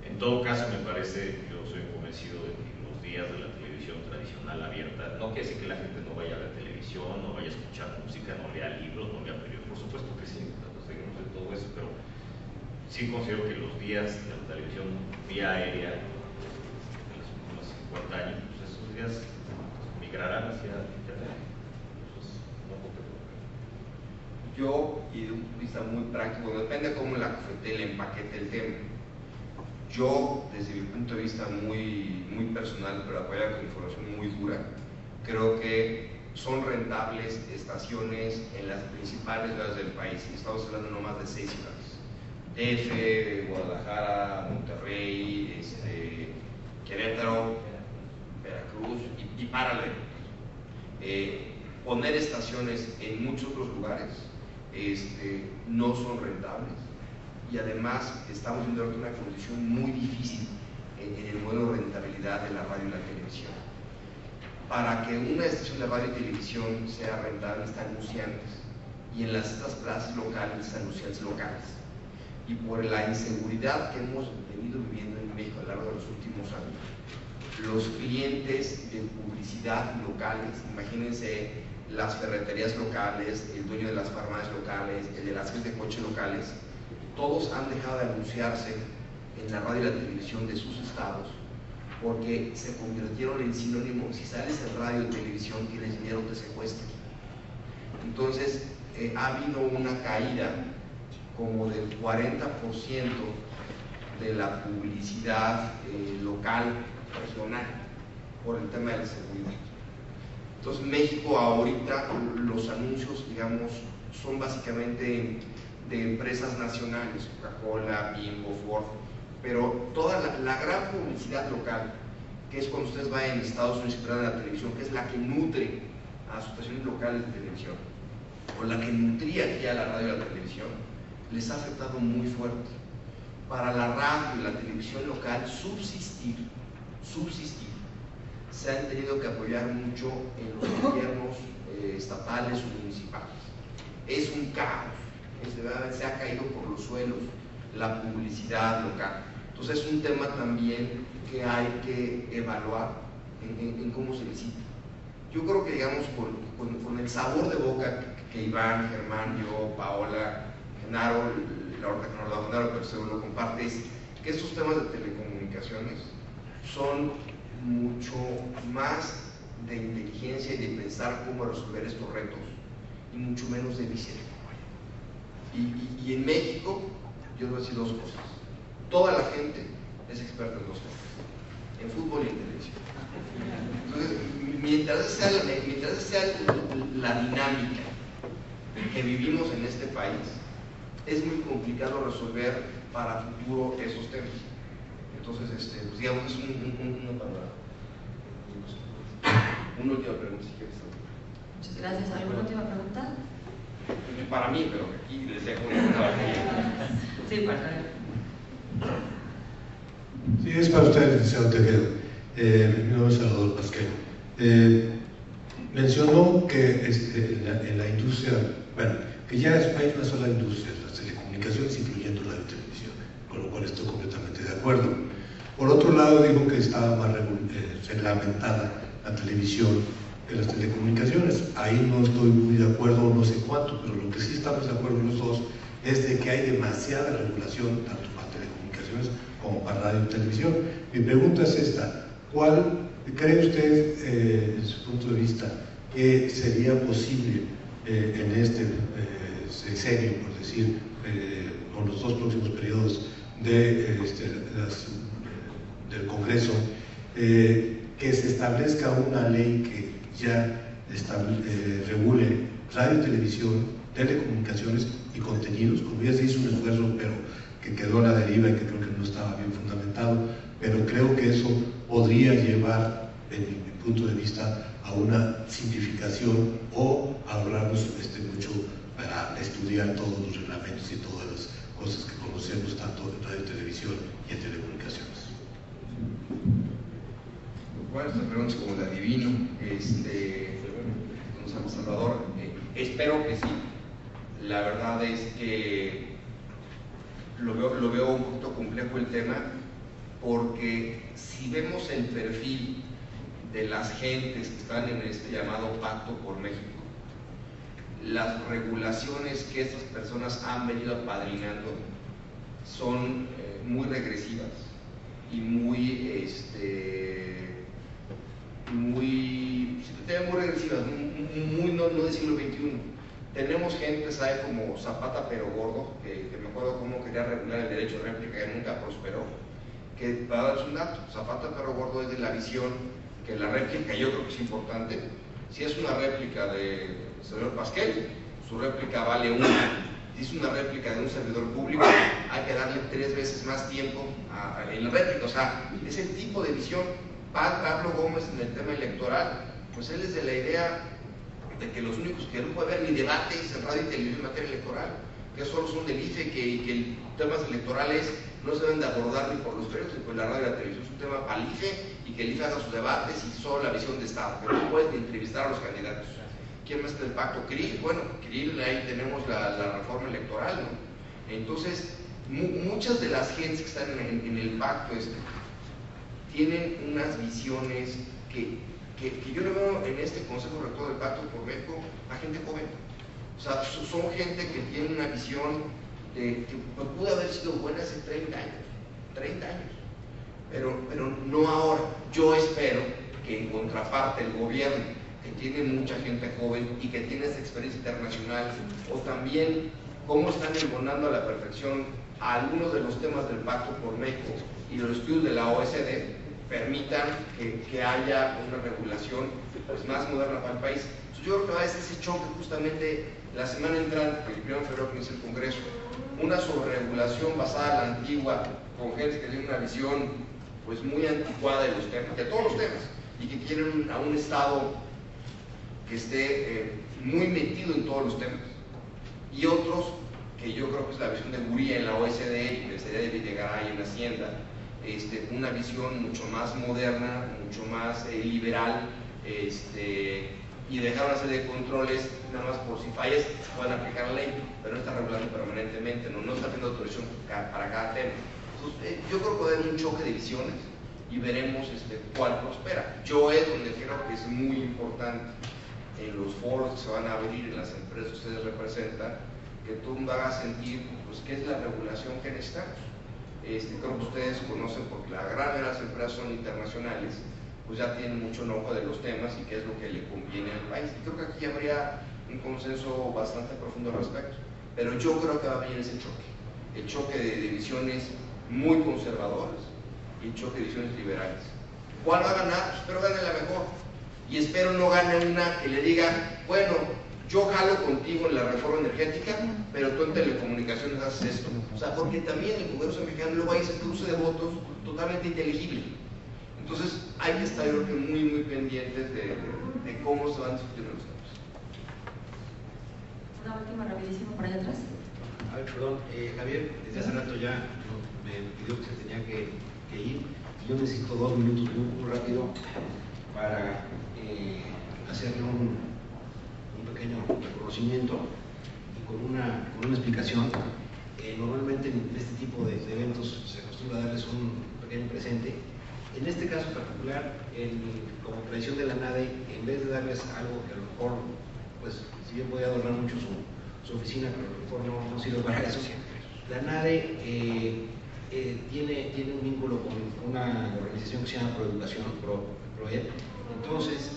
En todo caso, me parece, yo soy convencido de que los días de la televisión tradicional abierta, no quiere decir que la gente no vaya a ver televisión, no vaya a escuchar música, no lea libros, no lea periódicos, por supuesto que sí, seguimos de todo eso, pero sí considero que los días de la televisión vía aérea de los últimos 50 años, pues esos días migrarán hacia internet. Entonces, no creo que yo, y de un punto de vista muy práctico, depende de cómo la cafetera le empaquete el tema. Yo, desde mi punto de vista muy personal, pero apoyado con información muy dura, creo que son rentables estaciones en las principales ciudades del país. Estamos hablando no más de 6 ciudades: DF, Guadalajara, Monterrey, Querétaro, Veracruz y párale. Poner estaciones en muchos otros lugares no son rentables, y además estamos viendo una condición muy difícil en el modelo de rentabilidad de la radio y la televisión. Para que una estación de radio y televisión sea rentable están anunciantes, y en estas plazas locales anunciantes locales. Y por la inseguridad que hemos venido viviendo en México a lo largo de los últimos años, los clientes de publicidad locales, imagínense las ferreterías locales, el dueño de las farmacias locales, el de las tiendas de coche locales, todos han dejado de anunciarse en la radio y la televisión de sus estados porque se convirtieron en sinónimo. Si sales en radio y televisión tienes dinero, te secuestran. Entonces ha habido una caída como del 40% de la publicidad local, regional, por el tema de la seguridad. Entonces México ahorita los anuncios, digamos, son básicamente de empresas nacionales, Coca-Cola, Bimbo, Ford, pero toda la gran publicidad local, que es cuando ustedes vayan a Estados Unidos y vean la televisión, que es la que nutre a las estaciones locales de televisión, o la que nutría aquí a la radio y a la televisión, les ha afectado muy fuerte. Para la radio y la televisión local subsistir, se han tenido que apoyar mucho en los gobiernos estatales o municipales. Es un caos, se ha caído por los suelos la publicidad local. Entonces es un tema también que hay que evaluar en cómo se licita. Yo creo que, digamos, con el sabor de boca que Iván, Germán, yo, Paola, Genaro, la otra que no lo da Genaro, pero seguro lo comparte, es que estos temas de telecomunicaciones son mucho más de inteligencia y de pensar cómo resolver estos retos y mucho menos de visión. Y en México, yo voy a decir dos cosas. Toda la gente es experta en dos cosas: en fútbol y en televisión. Entonces, mientras sea la dinámica que vivimos en este país, es muy complicado resolver para futuro esos temas. Entonces, pues digamos, es una palabra. Una última pregunta, si quieres. Muchas gracias. ¿Alguna última pregunta? Para mí, pero aquí les dejo una batalla. Sí, para Sí, es para usted, licenciado Tejeda. Mi nombre es Salvador Pasquel. Mencionó que en la industria, bueno, que ya hay una sola industria, las telecomunicaciones, incluyendo la de televisión, con lo cual estoy completamente de acuerdo. Por otro lado, dijo que estaba más reglamentada la televisión que las telecomunicaciones. Ahí no estoy muy de acuerdo, no sé cuánto, pero lo que sí estamos de acuerdo los dos es de que hay demasiada regulación, tanto para telecomunicaciones como para radio y televisión. Mi pregunta es esta: ¿cuál cree usted, desde su punto de vista, que sería posible en este sexenio, por decir, con los dos próximos periodos del Congreso, que se establezca una ley que ya regule radio y televisión, telecomunicaciones y contenidos? Como ya se hizo un esfuerzo, pero que quedó a la deriva y que creo que no estaba bien fundamentado, pero creo que eso podría llevar, en mi punto de vista, a una simplificación o ahorrarnos mucho para estudiar todos los reglamentos y todas las cosas que conocemos tanto en radio y televisión y en telecomunicaciones. Bueno, esta pregunta es como la adivino, don Salvador. Espero que sí. La verdad es que lo veo un poquito complejo el tema, porque si vemos el perfil de las gentes que están en este llamado Pacto por México, las regulaciones que estas personas han venido apadrinando son muy regresivas y muy regresivas, no del siglo XXI. Tenemos gente, ¿sabe? Como Zapata pero gordo, que me acuerdo cómo quería regular el derecho de réplica y nunca prosperó. Que, para darles un dato, Zapata pero gordo es de la visión que la réplica, yo creo que es importante. Si es una réplica de señor Pasquel, su réplica vale una. Si es una réplica de un servidor público, hay que darle 3 veces más tiempo en la réplica. O sea, es el tipo de visión. Pablo Gómez, en el tema electoral, pues él es de la idea de que los únicos que no puede haber ni debates en radio y televisión en materia electoral, que solo son del IFE, que temas electorales no se deben de abordar ni por los periódicos ni por la radio y la televisión, es un tema para el IFE, y que el IFE haga sus debates y solo la visión de Estado, pero no puedes ni entrevistar a los candidatos. ¿Quién más está el pacto? Krill. Bueno, Krill, ahí tenemos la reforma electoral, ¿no? Entonces, muchas de las gentes que están en el pacto tienen unas visiones que yo le veo en este Consejo Rector del Pacto por México a gente joven. O sea, son gente que tiene una visión que pudo haber sido buena hace 30 años, pero no ahora. Yo espero que en contraparte el gobierno, que tiene mucha gente joven y que tiene esa experiencia internacional, o también cómo están embonando a la perfección a algunos de los temas del Pacto por México y los estudios de la OECD, permitan que haya una regulación pues, más moderna para el país. Entonces, yo creo que va a ser ese choque justamente la semana entrante, el 1 de febrero que es el Congreso, una sobreregulación basada en la antigua, con gente que tiene una visión pues muy anticuada de los temas, de todos los temas, y que quieren a un Estado que esté muy metido en todos los temas, y otros que yo creo que es la visión de Gurría en la OECD y que sería de Videgaray en Hacienda, una visión mucho más moderna, mucho más liberal, y dejar una serie de controles, nada más por si fallas, pueden aplicar la ley, pero no está regulando permanentemente, no está haciendo autorización para cada tema. Entonces, yo creo que va a haber un choque de visiones y veremos cuál prospera. Yo es donde creo que es muy importante, en los foros que se van a abrir, en las empresas que ustedes representan, que todo el mundo haga sentir pues, qué es la regulación que necesitamos. Creo que ustedes conocen, porque la gran mayoría de las empresas son internacionales, pues ya tienen mucho enojo de los temas y qué es lo que le conviene al país. Y creo que aquí habría un consenso bastante profundo al respecto. Pero yo creo que va a venir ese choque, el choque de visiones muy conservadoras y el choque de visiones liberales. ¿Cuál va a ganar? Espero gane la mejor. Y espero no gane una que le diga, bueno, yo jalo contigo en la reforma energética, pero tú en telecomunicaciones haces esto. O sea, porque también el Congreso mexicano luego hay ese cruce de votos totalmente inteligible. Entonces, hay que estar, yo creo que muy pendientes de cómo se van discutiendo los temas. Una última rapidísimo por allá atrás. A ver, perdón, Javier, desde hace rato ya me pidió que se tenía que ir. Yo necesito 2 minutos muy rápido para hacerle un pequeño reconocimiento y con una explicación. Normalmente en este tipo de eventos se acostumbra darles un pequeño presente. En este caso particular, como tradición de la NADE, en vez de darles algo que a lo mejor, pues, si bien podía adornar mucho su oficina, pero a lo mejor no sirve para eso, la NADE tiene un vínculo con una organización que se llama Proeducación, ProEd. Entonces,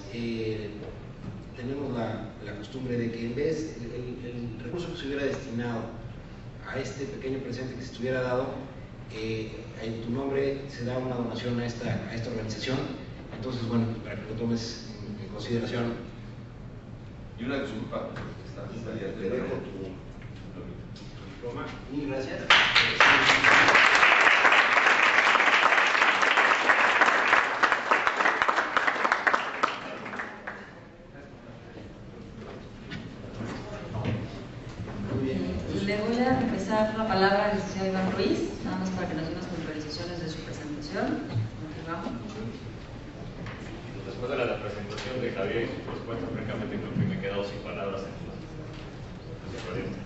tenemos la costumbre de que en vez, el recurso que se hubiera destinado a este pequeño presente que se estuviera dado, en tu nombre se da una donación a esta organización. Entonces, bueno, para que lo tomes en consideración. Y una disculpa, te dejo tu diploma. Mil gracias. Le voy a empezar la palabra al licenciado Iván Ruiz, nada más para que nos dé unas puntualizaciones de su presentación. Continuamos. Después de la presentación de Javier y su respuesta, francamente creo que me he quedado sin palabras en su proyecto.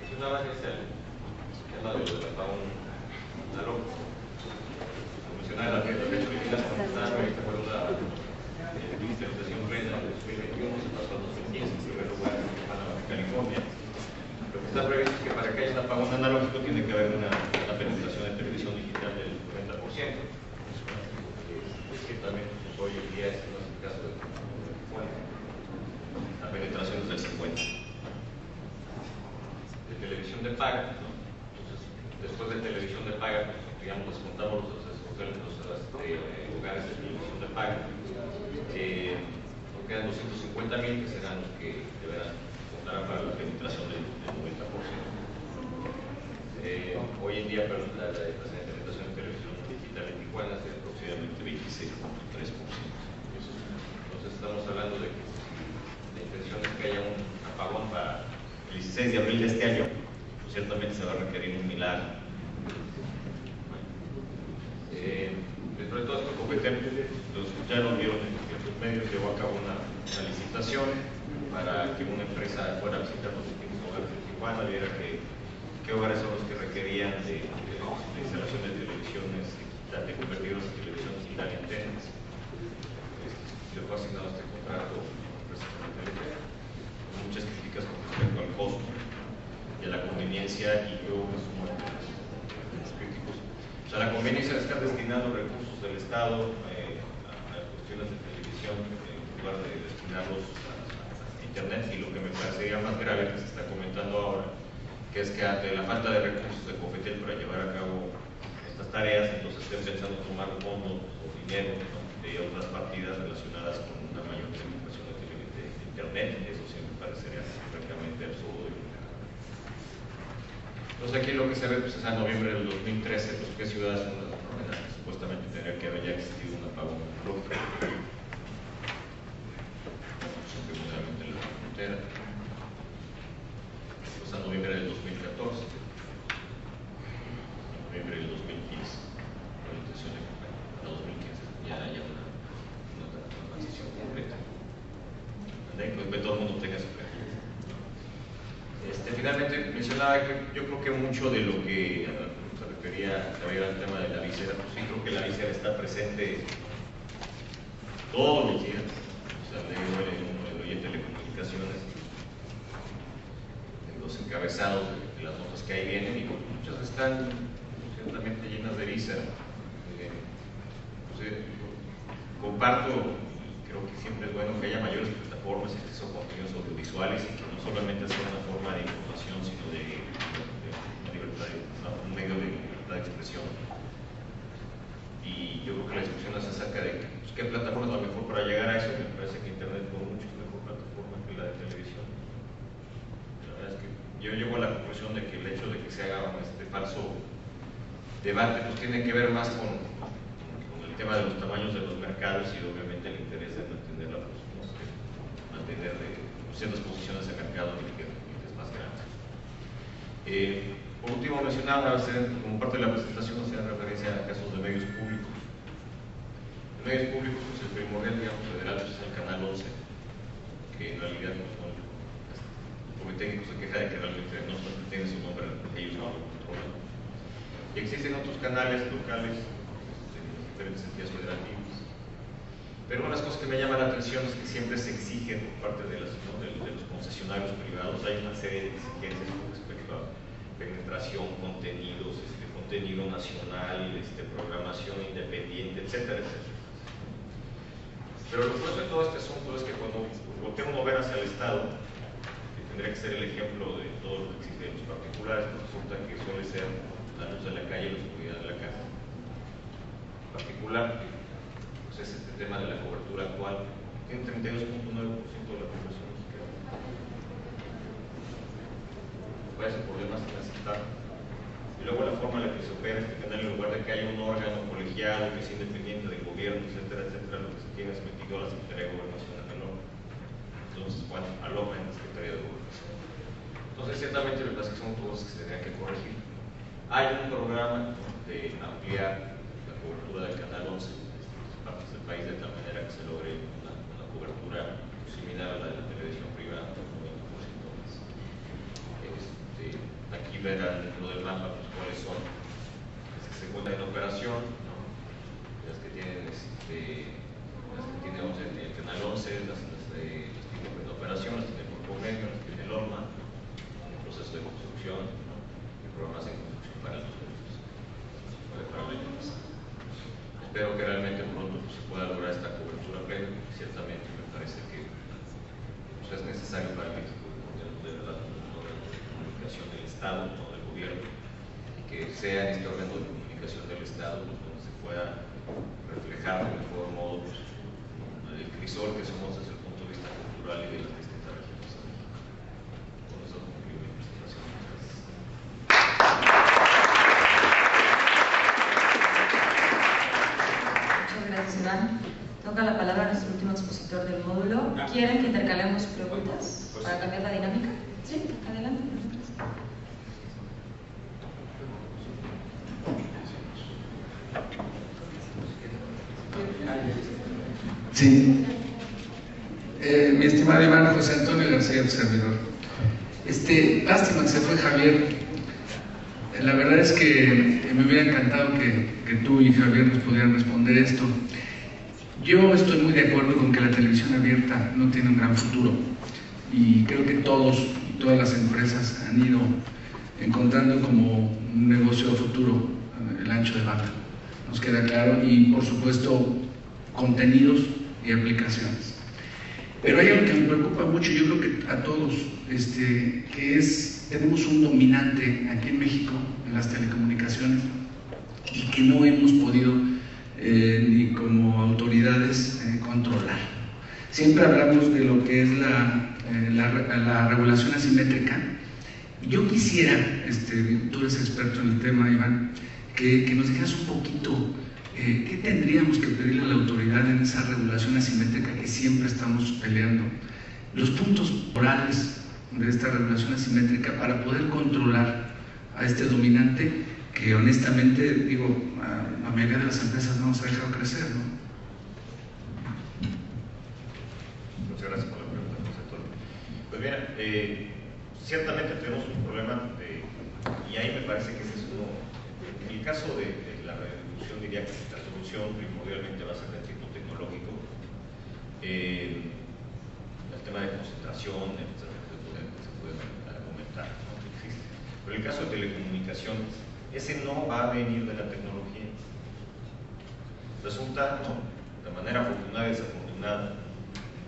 Mencionaba que es el tema de lo del apagón análogo. Mencionaba que la fecha original esta fue una implementación plena en 2021, se pasó a 2015, en primer lugar en California. Lo que está previsto es que para que haya un apagón analógico tiene que haber una penetración de televisión digital del 90%. Ciertamente, pues, hoy en día este no es el caso de la penetración es del 50%. De televisión de paga, ¿no? Entonces, después de televisión de paga, digamos, descontamos los lugares de televisión de paga. Nos quedan 250,000 que serán los que deberán contar para la penetración del 90%. Hoy en día, pero la penetración de televisión digital en Tijuana es de aproximadamente 26.3%. Entonces estamos hablando de que la intención es que haya un apagón para el 16 de abril de este año, pues ciertamente se va a requerir un milagro. Dentro de todo esto competente, lo escucharon, vieron en los medios, llevó a cabo una una licitación para que una empresa fuera a visitar los distintos hogares de Tijuana, viera qué hogares son los que requerían de instalación de televisiones, de convertirlos en televisión digital y antenas. Le fue asignado este contrato a la empresa Telefe, con muchas críticas con respecto al costo y a la conveniencia, y yo me sumo a los críticos. O sea, la conveniencia de estar destinando recursos del Estado a cuestiones de televisión en lugar de destinarlos a Internet, y lo que me parecería más grave que se está comentando ahora, que es que ante la falta de recursos de COFETEL para llevar a cabo estas tareas, entonces estén pensando tomar fondos o dinero, ¿no?, de otras partidas relacionadas con una mayor penetración de Internet. Eso sí me parecería francamente absurdo. Entonces aquí lo que se ve, pues, es a noviembre del 2013, pues, qué ciudades son las que supuestamente tendría que haber ya existido un apagón lógico. Seguramente en la frontera. Pues a noviembre del 2014, a noviembre del 2015, la intención de a 2015 ya haya una transición completa. Pues todo el mundo tenga su plan. Finalmente mencionaba que yo creo que mucho de lo que se refería al tema de la visera, pues sí creo que la visera está presente todos los días. O sea, leo en telecomunicaciones, en los encabezados de las notas que ahí vienen, y muchas están ciertamente llenas de visera. Comparto, creo que siempre es bueno que haya mayores plataformas y acceso a contenidos audiovisuales, y que no solamente sea una forma de información, sino de una libertad, un medio de libertad de expresión. Y yo creo que la discusión es acerca de pues, qué plataforma es la mejor para llegar a eso. Me parece que Internet por mucho es mejor plataforma que la de televisión. La verdad es que yo llego a la conclusión de que el hecho de que se haga este falso debate pues tiene que ver más con el tema de los tamaños de los mercados, y obviamente el interés de mantener ciertas posiciones de mercado que es más grande. Por último, mencionaba, como parte de la presentación, hacía referencia a casos de medios públicos. En medios públicos, pues el primordial, digamos, federal, pues, es el Canal 11, que en realidad pues, el comité técnico se queja de que realmente no tiene su nombre, ellos no lo controlan. Y existen otros canales locales en diferentes entidades federativas. Pero una de las cosas que me llama la atención es que siempre se exigen por parte de los concesionarios privados, hay una serie de exigencias con respecto a penetración, contenidos, contenido nacional, programación independiente, etcétera, etcétera. Pero lo curioso de todo este asunto es que cuando voltea uno ver hacia el Estado, que tendría que ser el ejemplo de todo lo que existe en los particulares, pues resulta que suele ser la luz de la calle y la oscuridad de la casa. En particular, pues es este tema de la cobertura actual, tiene 32.9% de la población mexicana. Me parece problemas inaceptables. Y luego la forma en la que se opera este canal, en lugar de que haya un órgano colegiado que sea independiente del gobierno, etcétera, etcétera, lo que se tiene es metido a la Secretaría de Gobernación en el órgano. Entonces, bueno, aloja en la Secretaría de Gobernación. Entonces, ciertamente me parece que son cosas que se tendrían que corregir. Hay un programa de ampliar la cobertura del Canal 11 partes del país, de tal manera que se logre una cobertura similar a la de la televisión privada, un 90% más. Aquí verán dentro del mapa pues, cuáles son las que se encuentran en operación, ¿no? Las que tienen el Canal 11, las tienen en operación, las tienen por convenio, las tiene el ORMA, en proceso de construcción, ¿no? Y programas en construcción para los grupos. Espero que realmente pronto pues, se pueda lograr esta cobertura plena, porque ciertamente me parece que pues, es necesario para México de la comunicación del Estado, no del gobierno, y que sea en este órgano de comunicación del Estado pues, donde se pueda reflejar de mejor modo pues, el crisol que somos desde el punto de vista cultural y de las distintas regiones. Con eso concluyo mi presentación. Gracias, Iván. Toca la palabra a nuestro último expositor del módulo. ¿Quieren que intercalemos preguntas para cambiar la dinámica? Sí, adelante. Sí. Mi estimado Iván, José Antonio García, tu servidor. Lástima que se fue Javier. La verdad es que me hubiera encantado que tú y Javier nos pudieran responder esto. Yo estoy muy de acuerdo con que la televisión abierta no tiene un gran futuro, y creo que todas las empresas han ido encontrando como un negocio futuro el ancho de banda, nos queda claro, y por supuesto contenidos y aplicaciones. Pero hay algo que me preocupa mucho, yo creo que a todos, que es, tenemos un dominante aquí en México en las telecomunicaciones y que no hemos podido ni como autoridades controlar. Siempre hablamos de lo que es la regulación asimétrica. Yo quisiera, tú eres experto en el tema, Iván, que nos dijeras un poquito qué tendríamos que pedirle a la autoridad en esa regulación asimétrica que siempre estamos peleando, los puntos morales de esta regulación asimétrica para poder controlar a este dominante que honestamente, digo, a la mayoría de las empresas no nos ha dejado crecer, ¿no? Muchas gracias por la pregunta, José Antonio. Pues mira, ciertamente tenemos un problema y ahí me parece que ese es uno. En el caso de la reducción, diría que la solución primordialmente va a ser de tipo tecnológico. El tema de concentración, se puede argumentar, ¿no? Existe. Pero en el caso de telecomunicaciones, ese no va a venir de la tecnología. Resulta, ¿no?, de manera afortunada y desafortunada,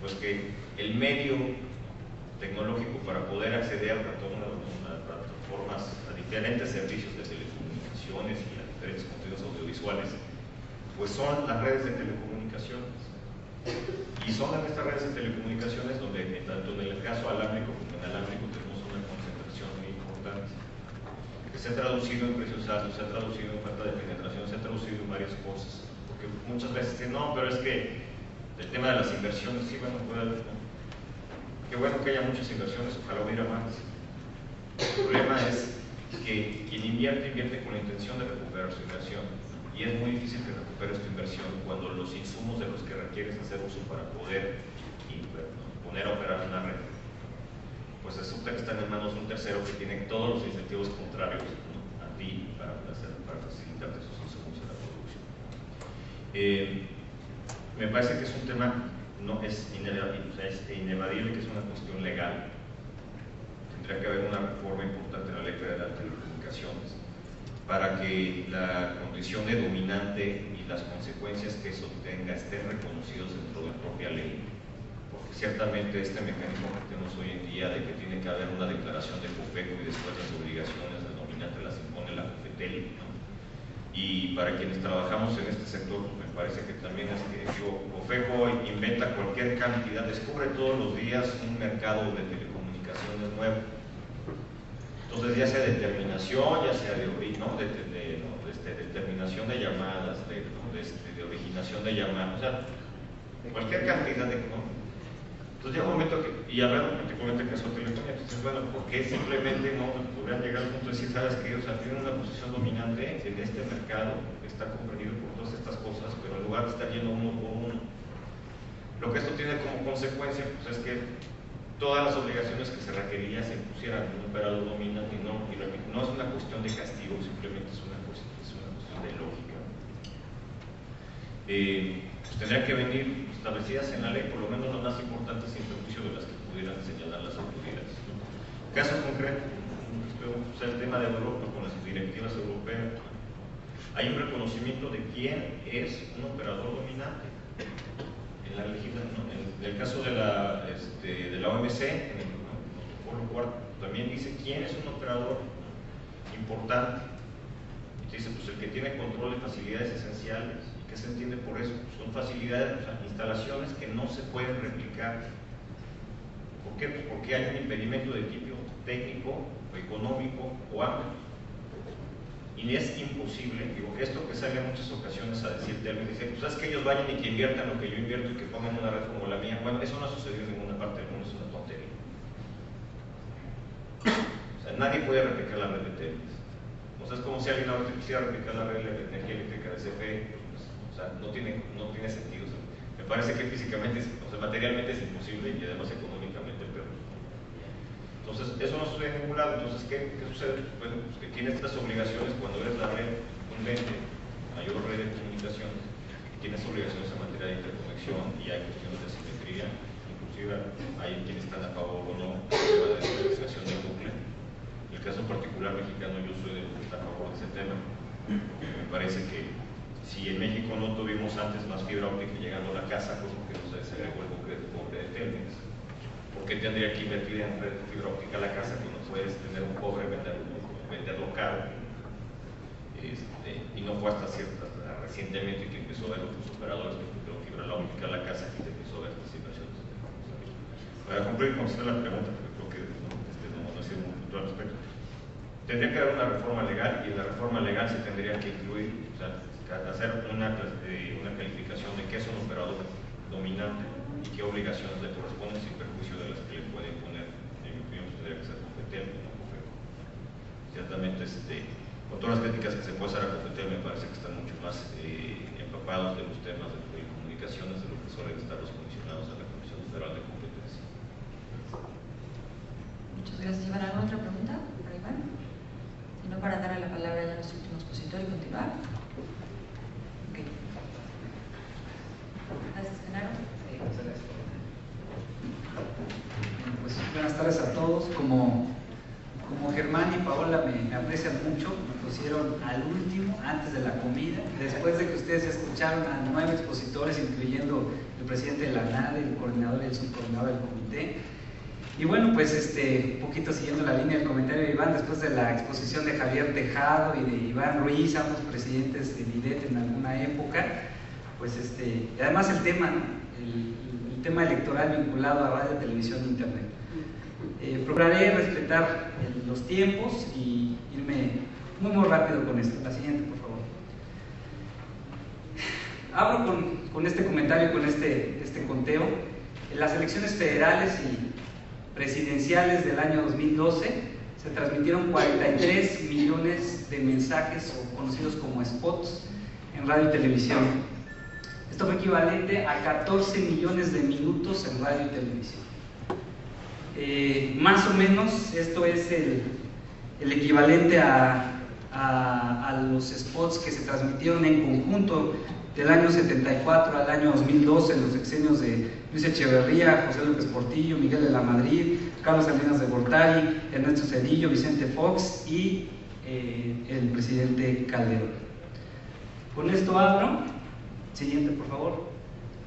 pues que el medio tecnológico para poder acceder a todas las plataformas, a diferentes servicios de telecomunicaciones y a diferentes contenidos audiovisuales, pues son las redes de telecomunicaciones. Y son en estas redes de telecomunicaciones donde, tanto en el caso alámbrico como inalámbrico, tenemos una concentración muy importante, que se ha traducido en precios altos, se ha traducido en falta de penetración, se ha traducido en varias cosas. Porque muchas veces dicen, no, pero es que el tema de las inversiones, sí, bueno, puede haber, ¿no? Qué bueno que haya muchas inversiones, ojalá hubiera más. El problema es que quien invierte con la intención de recuperar su inversión, y es muy difícil que recuperes tu inversión cuando los insumos de los que requieres hacer uso para poder poner a operar una red, pues resulta que están en manos de un tercero que tiene todos los incentivos contrarios, ¿no?, a ti para facilitarte esos insumos en la producción. Me parece que es un tema, no es inevadible, que es una cuestión legal. Tendría que haber una reforma importante en la Ley Federal de Telecomunicaciones para que la condición de dominante y las consecuencias que eso tenga estén reconocidos dentro de la propia ley. Porque ciertamente este mecanismo que tenemos hoy en día de que tiene que haber una declaración de COFECO y después las obligaciones de dominante las impone la COFETEL, ¿no? Y para quienes trabajamos en este sector, pues me parece que también es que COFECO inventa cualquier cantidad, descubre todos los días un mercado de telecomunicaciones nuevo. Entonces, ya sea determinación, ya sea de determinación de llamadas, de originación de llamadas, o sea, cualquier cantidad de... ¿no? Entonces llega un momento que, y hablando particularmente de caso de telefonía, entonces, bueno, ¿por qué simplemente no podrían llegar al punto de decir, sabes qué? O sea, tienen una posición dominante en este mercado, que está comprendido por todas estas cosas, pero en lugar de estar yendo uno por uno, lo que esto tiene como consecuencia, pues es que todas las obligaciones que se requerirían se impusieran en un operador dominante, y no es una cuestión de castigo, simplemente es una cuestión de lógica. Pues tendrían que venir establecidas en la ley, por lo menos las más importantes, sin perjuicio de las que pudieran señalar las autoridades, ¿no? Caso concreto, pues el tema de Europa con las directivas europeas, hay un reconocimiento de quién es un operador dominante. En la legislación, en el caso de la OMC, en el protocolo cuarto, también dice quién es un operador importante. Y dice, pues el que tiene control de facilidades esenciales. ¿Y qué se entiende por eso? Pues son facilidades, o sea, instalaciones que no se pueden replicar. ¿Por qué? Pues porque hay un impedimento de tipo técnico, o económico, o amplio. Y es imposible, digo, esto que sale en muchas ocasiones a decir términos, dice, pues es que ellos vayan y que inviertan lo que yo invierto y que pongan una red como la mía. Bueno, eso no ha sucedido en ninguna parte del mundo, es una tontería. O sea, nadie puede replicar la red de Telmex. O sea, es como si alguien ahora quisiera replicar la red de energía eléctrica de CFE, pues, o sea, no tiene sentido. O sea, me Me parece que físicamente, o sea, materialmente es imposible y además económicamente peor. Entonces, eso no sucede en ningún lado. Entonces, ¿qué sucede? Bueno, pues que tienes estas obligaciones cuando eres la red, un ente, mayor red de comunicaciones, tienes obligaciones en materia de interconexión y hay cuestiones de simetría, inclusive hay quienes están a favor o no de la descentralización del núcleo. En el caso particular mexicano, yo soy de los que está a favor de ese tema. Me parece que si en México no tuvimos antes más fibra óptica llegando a la casa, pues porque no se desagregó el cobre de Telmex. ¿Por qué tendría que invertir en red de fibra óptica a la casa cuando puedes tener un cobre, venderlo caro? Y no fue hasta recientemente que empezó a ver otros operadores que pusieron fibra óptica a la casa y se empezó a ver estas inversiones. Para cumplir con la pregunta, porque creo que no ha sido muy puntual al respecto, tendría que haber una reforma legal y en la reforma legal se tendría que incluir, o sea, hacer una calificación de qué es un operador dominante y qué obligaciones le corresponden sin perjuicio de las que le puede imponer. En mi opinión, tendría que ser competente, no COFECO. Ciertamente, con todas las críticas que se puede hacer a COFETEL, me parece que están mucho más empapados de los temas de telecomunicaciones de lo que suelen estar los comisionados a la Comisión Federal de Competencia. Muchas gracias. ¿Llevan alguna otra pregunta para Iván? Si no, para darle la palabra ya a nuestro último expositor y continuar. Okay. Gracias, Genaro. Pues buenas tardes a todos. Como Germán y Paola me aprecian mucho, me pusieron al último, antes de la comida, después de que ustedes escucharon a 9 expositores, incluyendo el presidente de la NADE, el coordinador y el subcoordinador del comité. Y bueno, pues un poquito siguiendo la línea del comentario de Iván, después de la exposición de Javier Tejado y de Iván Ruiz, ambos presidentes de Bidet en alguna época, pues y además el tema electoral vinculado a radio, televisión e internet. Procuraré respetar los tiempos y irme muy rápido con esto. La siguiente, por favor. Abro con este comentario, con este conteo. En las elecciones federales y presidenciales del año 2012 se transmitieron 43 millones de mensajes o conocidos como spots en radio y televisión. Esto fue equivalente a 14 millones de minutos en radio y televisión. Más o menos esto es el equivalente a los spots que se transmitieron en conjunto del año 74 al año 2012 en los sexenios de Luis Echeverría, José López Portillo, Miguel de la Madrid, Carlos Salinas de Gortari, Ernesto Zedillo, Vicente Fox y el presidente Calderón. Con esto abro. Siguiente, por favor.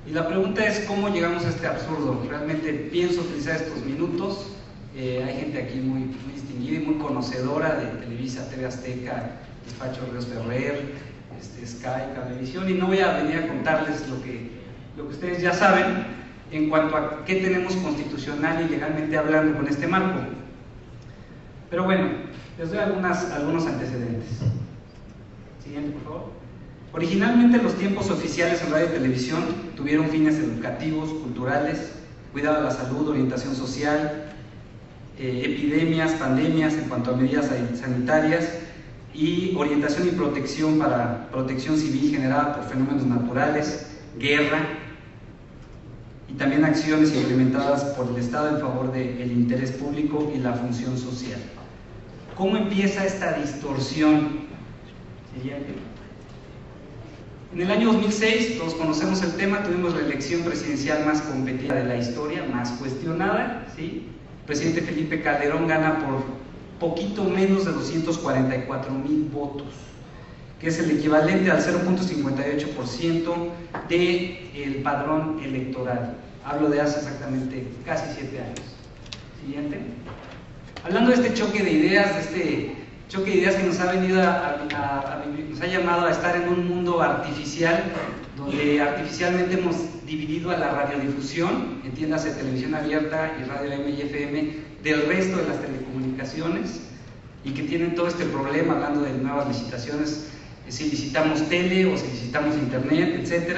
Y la pregunta es, ¿cómo llegamos a este absurdo? Realmente pienso utilizar estos minutos. Hay gente aquí muy distinguida y muy conocedora de Televisa, TV Azteca, Despacho Ríos Ferrer, Sky, Cablevisión, y no voy a venir a contarles lo que ustedes ya saben en cuanto a qué tenemos constitucional y legalmente hablando con este marco. Pero bueno, les doy algunos antecedentes. Siguiente, por favor. Originalmente los tiempos oficiales en radio y televisión tuvieron fines educativos, culturales, cuidado de la salud, orientación social, epidemias, pandemias en cuanto a medidas sanitarias y orientación y protección para protección civil generada por fenómenos naturales, guerra y también acciones implementadas por el Estado en favor del interés público y la función social. ¿Cómo empieza esta distorsión? Siguiente. En el año 2006, todos conocemos el tema, tuvimos la elección presidencial más competida de la historia, más cuestionada, ¿sí? El presidente Felipe Calderón gana por poquito menos de 244,000 votos, que es el equivalente al 0.58% del padrón electoral. Hablo de hace exactamente casi 7 años. Siguiente. Hablando de este choque de ideas, que nos ha venido nos ha llamado a estar en un mundo artificial, donde artificialmente hemos dividido a la radiodifusión, entiéndase televisión abierta y radio AM y FM, del resto de las telecomunicaciones, y que tienen todo este problema, hablando de nuevas licitaciones, si licitamos tele o si licitamos internet, etc.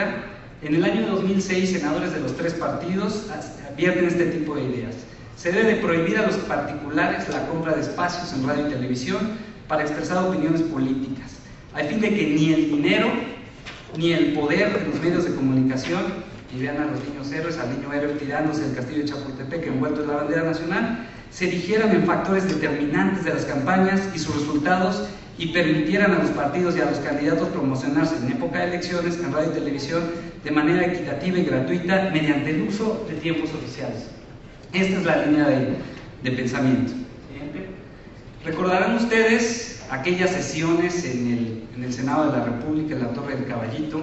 En el año 2006, senadores de los 3 partidos advierten este tipo de ideas. Se debe de prohibir a los particulares la compra de espacios en radio y televisión para expresar opiniones políticas, a fin de que ni el dinero ni el poder de los medios de comunicación y vean a los niños héroes, al niño héroe tirándose del castillo de Chapultepec envuelto en la bandera nacional, se erigieran en factores determinantes de las campañas y sus resultados y permitieran a los partidos y a los candidatos promocionarse en época de elecciones en radio y televisión de manera equitativa y gratuita mediante el uso de tiempos oficiales. Esta es la línea de pensamiento. Siguiente. Recordarán ustedes aquellas sesiones en el Senado de la República, en la Torre del Caballito,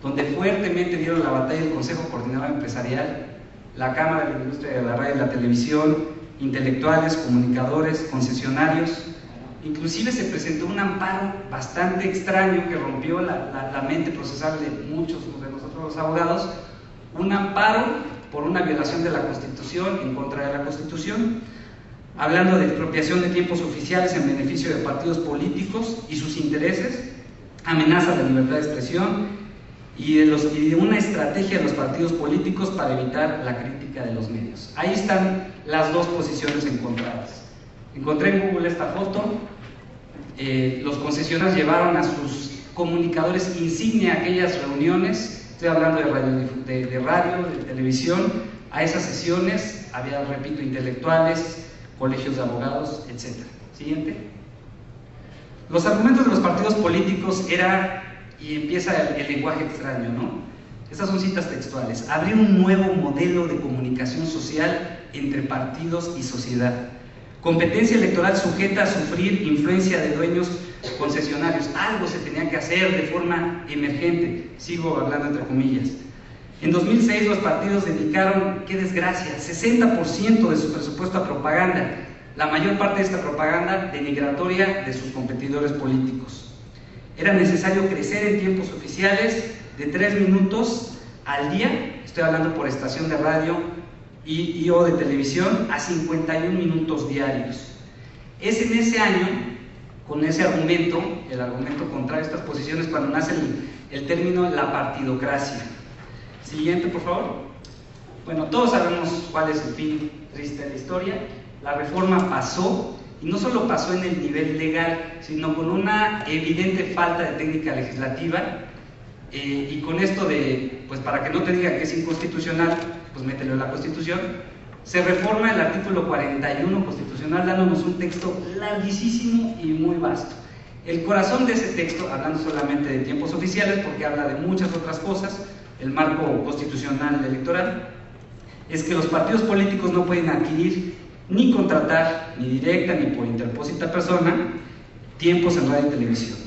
donde fuertemente dieron la batalla el Consejo Coordinador Empresarial, la Cámara de la Industria de la Radio y la Televisión, intelectuales, comunicadores, concesionarios. Inclusive se presentó un amparo bastante extraño que rompió la mente procesal de muchos de nosotros los abogados, un amparo por una violación de la Constitución, en contra de la Constitución, hablando de expropiación de tiempos oficiales en beneficio de partidos políticos y sus intereses, amenaza a la libertad de expresión y de una estrategia de los partidos políticos para evitar la crítica de los medios. Ahí están las dos posiciones encontradas. Encontré en Google esta foto. Los concesionarios llevaron a sus comunicadores insignia a aquellas reuniones, estoy hablando de radio, de televisión, a esas sesiones. Había, repito, intelectuales, colegios de abogados, etc. Siguiente. Los argumentos de los partidos políticos era, y empieza el lenguaje extraño, ¿no? Estas son citas textuales: abrir un nuevo modelo de comunicación social entre partidos y sociedad. Competencia electoral sujeta a sufrir influencia de dueños concesionarios. Algo se tenía que hacer de forma emergente. Sigo hablando entre comillas. En 2006 los partidos dedicaron, qué desgracia, 60% de su presupuesto a propaganda. La mayor parte de esta propaganda denigratoria de sus competidores políticos. Era necesario crecer en tiempos oficiales de 3 minutos al día, estoy hablando por estación de radio y o de televisión, a 51 minutos diarios. Es en ese año, con ese argumento, el argumento contrario a estas posiciones, cuando nace el término la partidocracia. Siguiente, por favor. Bueno, todos sabemos cuál es el fin triste de la historia. La reforma pasó, y no solo pasó en el nivel legal, sino con una evidente falta de técnica legislativa, y con esto de, pues para que no te diga que es inconstitucional, pues mételo en la Constitución. Se reforma el artículo 41 constitucional dándonos un texto larguísimo y muy vasto. El corazón de ese texto, hablando solamente de tiempos oficiales, porque habla de muchas otras cosas, el marco constitucional electoral, es que los partidos políticos no pueden adquirir ni contratar, ni directa ni por interpósita persona, tiempos en radio y televisión.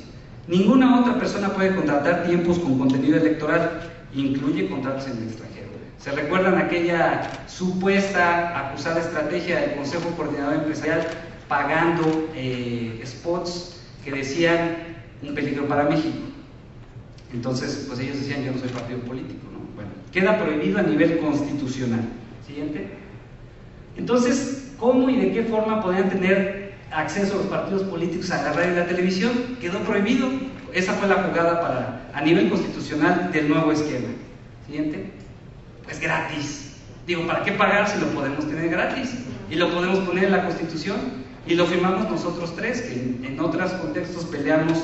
Ninguna otra persona puede contratar tiempos con contenido electoral, incluye contratos en el extranjero. ¿Se recuerdan aquella supuesta acusada estrategia del Consejo Coordinador Empresarial pagando spots que decían un peligro para México? Entonces, pues ellos decían, yo no soy partido político, ¿no? Bueno, queda prohibido a nivel constitucional. Siguiente. Entonces, ¿cómo y de qué forma podían tener acceso los partidos políticos a la radio y la televisión? Quedó prohibido. Esa fue la jugada a nivel constitucional del nuevo esquema. Siguiente. Pues gratis. Digo, ¿para qué pagar si lo podemos tener gratis? Y lo podemos poner en la Constitución. Y lo firmamos nosotros tres, que en otros contextos peleamos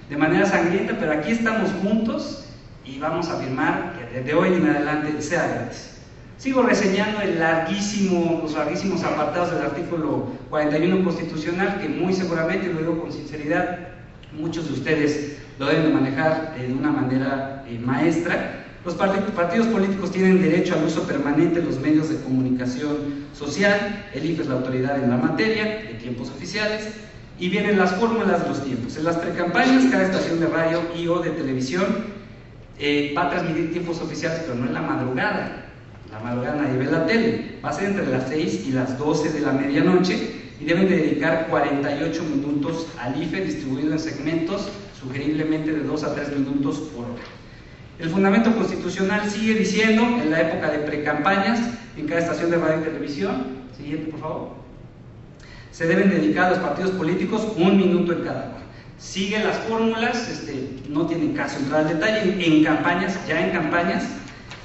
de manera sangrienta, pero aquí estamos juntos y vamos a firmar que desde hoy en adelante sea gratis. Sigo reseñando los larguísimos apartados del artículo 41 constitucional, que muy seguramente, y lo digo con sinceridad, muchos de ustedes lo deben de manejar de una manera maestra. Los partidos políticos tienen derecho al uso permanente de los medios de comunicación social. El IFE es la autoridad en la materia de tiempos oficiales, y vienen las fórmulas de los tiempos. En las precampañas, cada estación de radio y o de televisión va a transmitir tiempos oficiales, pero no en la madrugada. La madrugada nadie ve la tele, va a ser entre las 6 y las 12 de la medianoche, y deben de dedicar 48 minutos al IFE, distribuido en segmentos, sugeriblemente de 2 a 3 minutos por hora. El fundamento constitucional sigue diciendo, en la época de precampañas, en cada estación de radio y televisión, siguiente por favor, se deben dedicar a los partidos políticos 1 minuto en cada hora. Siguen las fórmulas, no tiene caso entrar al detalle. En campañas,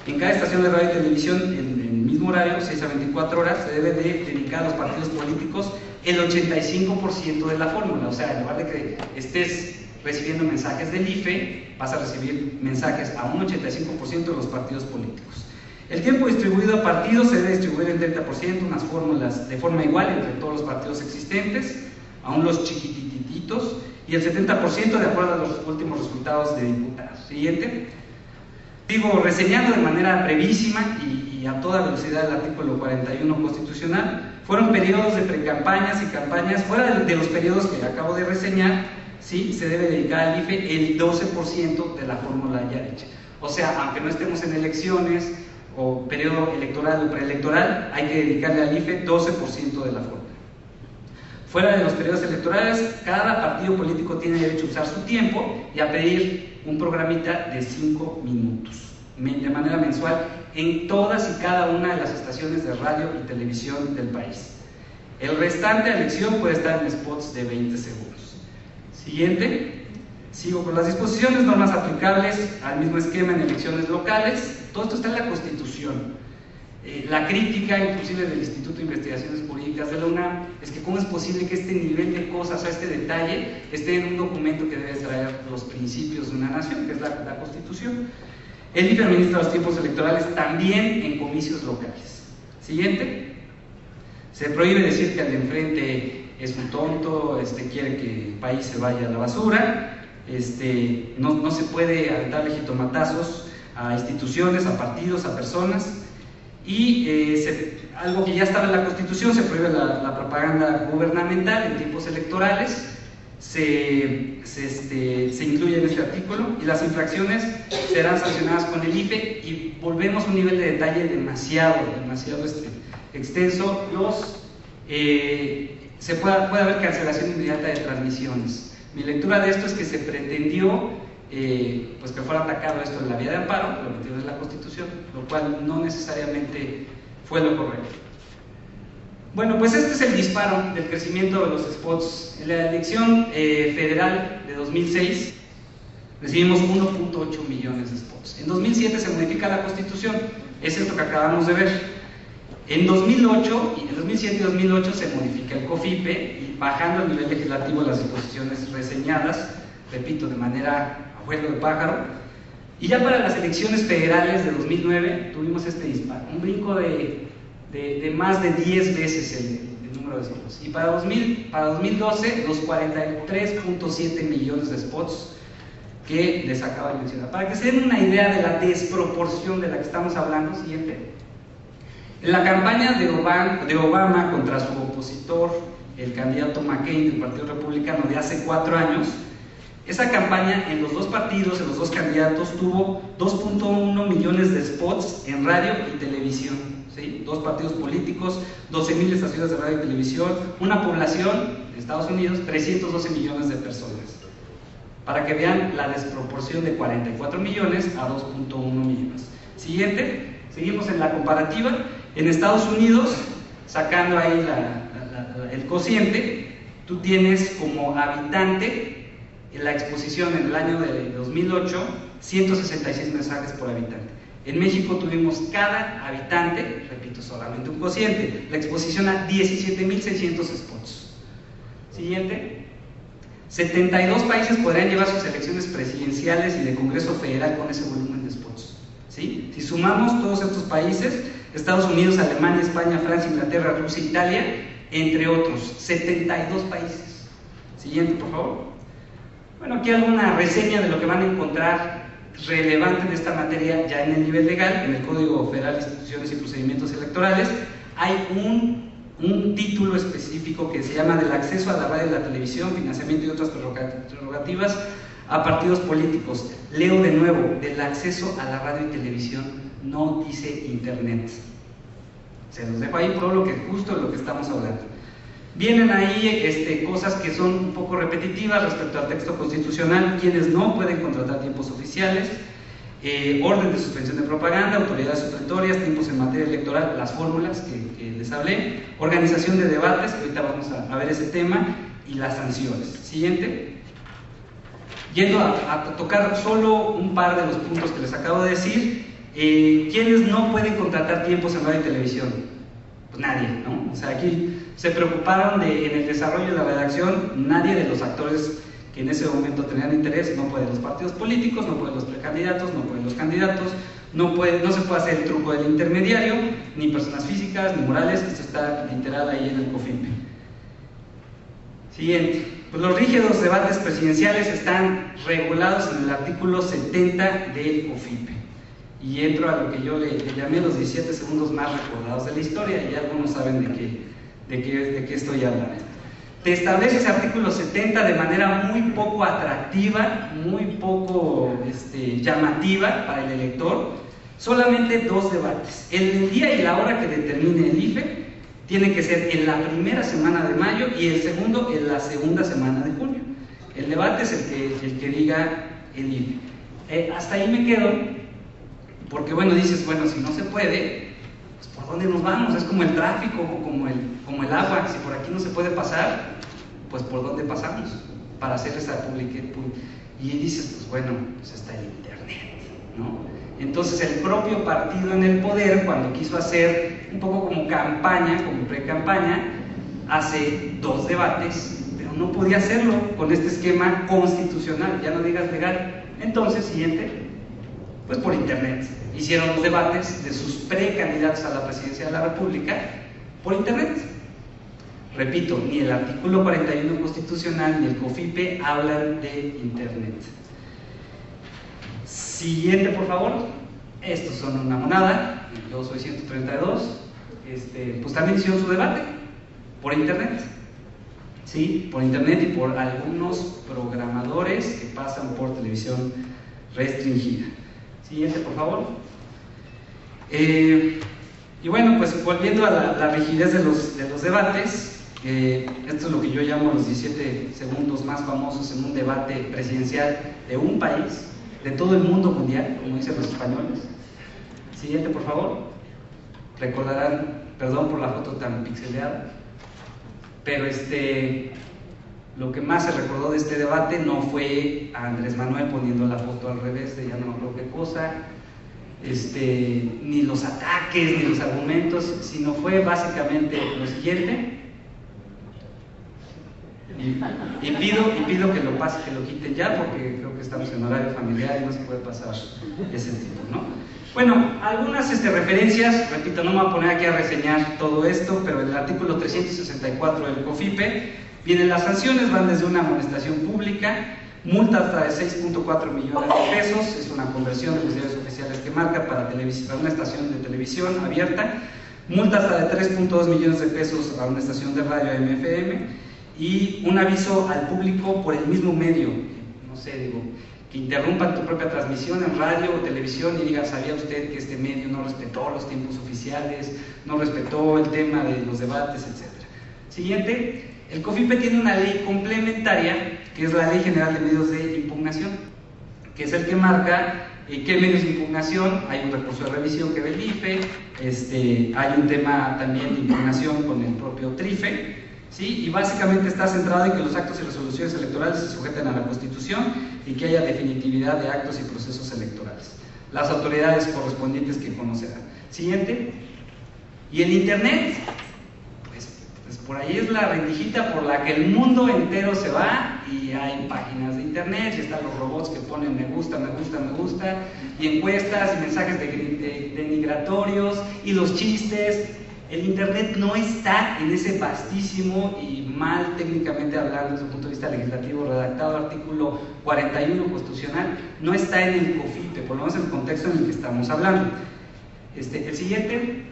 en cada estación de radio y televisión, en el mismo horario, 6 a 24 horas, se debe de dedicar a los partidos políticos el 85% de la fórmula. O sea, en lugar de que estés recibiendo mensajes del IFE, vas a recibir mensajes a un 85% de los partidos políticos. El tiempo distribuido a partidos se debe distribuir en 30%, unas fórmulas de forma igual entre todos los partidos existentes, aún los chiquitititos, y el 70% de acuerdo a los últimos resultados de diputados. Siguiente. Sigo reseñando de manera brevísima y a toda velocidad el artículo 41 constitucional. Fueron periodos de precampañas y campañas, fuera de los periodos que acabo de reseñar, ¿sí? Se debe dedicar al IFE el 12% de la fórmula ya hecha. O sea, aunque no estemos en elecciones o periodo electoral o preelectoral, hay que dedicarle al IFE 12% de la fórmula. Fuera de los periodos electorales, cada partido político tiene derecho a usar su tiempo y a pedir un programita de 5 minutos de manera mensual en todas y cada una de las estaciones de radio y televisión del país. El restante de elección puede estar en spots de 20 segundos. Siguiente. Sigo con las disposiciones, normas aplicables al mismo esquema en elecciones locales. Todo esto está en la Constitución. La crítica, inclusive del Instituto de Investigaciones Jurídicas de la UNAM, es que cómo es posible que este nivel de cosas, a este detalle, esté en un documento que debe traer los principios de una nación, que es la Constitución. El IFE administra los tiempos electorales también en comicios locales. Siguiente. Se prohíbe decir que al de enfrente es un tonto, quiere que el país se vaya a la basura, no se puede aventarle jitomatazos a instituciones, a partidos, a personas. Y algo que ya estaba en la Constitución, se prohíbe la propaganda gubernamental en tiempos electorales, se incluye en este artículo, y las infracciones serán sancionadas con el IFE, y volvemos a un nivel de detalle demasiado extenso. Puede haber cancelación inmediata de transmisiones. Mi lectura de esto es que se pretendió pues que fuera atacado esto en la vía de amparo, lo metido en la Constitución, lo cual no necesariamente fue lo correcto. Bueno, pues este es el disparo del crecimiento de los spots. En la elección federal de 2006 recibimos 1.8 millones de spots. En 2007 se modifica la Constitución, es esto que acabamos de ver. En 2007 y 2008 se modifica el COFIPE, y bajando el nivel legislativo las disposiciones reseñadas, repito, de manera a vuelo de pájaro. Y ya para las elecciones federales de 2009 tuvimos este disparo, un brinco de más de 10 veces el número de spots. Y para 2012 los 43.7 millones de spots que les acabo de mencionar. Para que se den una idea de la desproporción de la que estamos hablando, siguiente. En la campaña de Obama contra su opositor, el candidato McCain del Partido Republicano de hace 4 años, esa campaña en los dos partidos, en los dos candidatos, tuvo 2.1 millones de spots en radio y televisión, ¿sí? Dos partidos políticos, 12.000 estaciones de radio y televisión, una población de Estados Unidos, 312 millones de personas. Para que vean la desproporción de 44 millones a 2.1 millones. Siguiente, seguimos en la comparativa. En Estados Unidos, sacando ahí el cociente, tú tienes como habitante en la exposición en el año de 2008, 166 mensajes por habitante. En México tuvimos cada habitante, repito, solamente un cociente, la exposición a 17.600 spots. Siguiente. 72 países podrían llevar sus elecciones presidenciales y de Congreso Federal con ese volumen de spots, ¿sí? Si sumamos todos estos países, Estados Unidos, Alemania, España, Francia, Inglaterra, Rusia, Italia, entre otros, 72 países. Siguiente, por favor. Bueno, aquí alguna reseña de lo que van a encontrar relevante de esta materia ya en el nivel legal. En el Código Federal de Instituciones y Procedimientos Electorales hay un título específico que se llama del acceso a la radio y la televisión, financiamiento y otras prerrogativas a partidos políticos. Leo de nuevo, del acceso a la radio y televisión, no dice internet. Se los dejo ahí por lo que justo de lo que estamos hablando. Vienen ahí cosas que son un poco repetitivas respecto al texto constitucional, quienes no pueden contratar tiempos oficiales, orden de suspensión de propaganda, autoridades supletorias, tiempos en materia electoral, las fórmulas que les hablé, organización de debates, que ahorita vamos a ver ese tema, y las sanciones. Siguiente. Yendo a tocar solo un par de los puntos que les acabo de decir, ¿quiénes no pueden contratar tiempos en radio y televisión? Pues nadie, ¿no? O sea, aquí se preocuparon en el desarrollo de la redacción, nadie de los actores que en ese momento tenían interés. No pueden los partidos políticos, no pueden los precandidatos, no pueden los candidatos, no se puede hacer el truco del intermediario, ni personas físicas, ni morales. Esto está literal ahí en el COFIPE. Siguiente. Pues los rígidos debates presidenciales están regulados en el artículo 70 del COFIPE. Y entro a lo que yo le llamé los 17 segundos más recordados de la historia, y algunos saben de qué estoy hablando. Te establece ese artículo 70 de manera muy poco atractiva, muy poco llamativa para el elector, solamente 2 debates. El día y la hora que determine el IFE tiene que ser en la primera semana de mayo y el segundo en la segunda semana de junio. El debate es el que diga el IFE. Hasta ahí me quedo, porque bueno, dices, bueno, si no se puede, pues ¿por dónde nos vamos? Es como el tráfico, como el agua. Si por aquí no se puede pasar, pues ¿por dónde pasamos para hacer esa publicidad? Y dices, pues bueno, pues está el internet, ¿no? Entonces el propio partido en el poder, cuando quiso hacer un poco como campaña, como pre-campaña, hace 2 debates, pero no podía hacerlo con este esquema constitucional, ya no digas legal. Entonces, siguiente, pues por internet. Hicieron 2 debates de sus precandidatos a la presidencia de la República por internet. Repito, ni el artículo 41 constitucional ni el COFIPE hablan de internet. Siguiente, por favor. Estos son una monada. Yo soy 132. Pues también hicieron su debate por internet. Sí, por internet y por algunos programadores que pasan por televisión restringida. Siguiente, por favor. Y bueno, pues volviendo a la rigidez de los debates, esto es lo que yo llamo los 17 segundos más famosos en un debate presidencial de un país, de todo el mundo mundial, como dicen los españoles. Siguiente, por favor. Recordarán, perdón por la foto tan pixeleada, pero lo que más se recordó de este debate no fue a Andrés Manuel poniendo la foto al revés de ya no me acuerdo qué cosa, ni los ataques, ni los argumentos, sino fue básicamente lo siguiente. Y pido que lo pase, que lo quiten ya, porque creo que estamos en horario familiar y no se puede pasar ese tipo, ¿no? Bueno, algunas referencias, repito, no me voy a poner aquí a reseñar todo esto, pero en el artículo 364 del COFIPE vienen las sanciones, van desde una amonestación pública, multa hasta de 6.4 millones de pesos, es una conversión de los diarios oficiales que marca para una estación de televisión abierta, multa hasta de 3.2 millones de pesos a una estación de radio AM/FM, y un aviso al público por el mismo medio, no sé, digo, que interrumpan tu propia transmisión en radio o televisión y diga, ¿sabía usted que este medio no respetó los tiempos oficiales, no respetó el tema de los debates, etcétera? Siguiente, el COFIPE tiene una ley complementaria, que es la Ley General de Medios de Impugnación, que es el que marca qué medios de impugnación, hay un recurso de revisión que ve el IFE, hay un tema también de impugnación con el propio TRIFE, ¿sí? Y básicamente está centrado en que los actos y resoluciones electorales se sujeten a la Constitución y que haya definitividad de actos y procesos electorales. Las autoridades correspondientes que conocerán. Siguiente. Y el internet, pues por ahí es la rendijita por la que el mundo entero se va, y hay páginas de internet y están los robots que ponen me gusta, me gusta, me gusta, y encuestas y mensajes denigratorios y los chistes. El internet no está en ese vastísimo y mal técnicamente hablando desde el punto de vista legislativo redactado artículo 41 constitucional, no está en el COFIPE, por lo menos en el contexto en el que estamos hablando. El siguiente,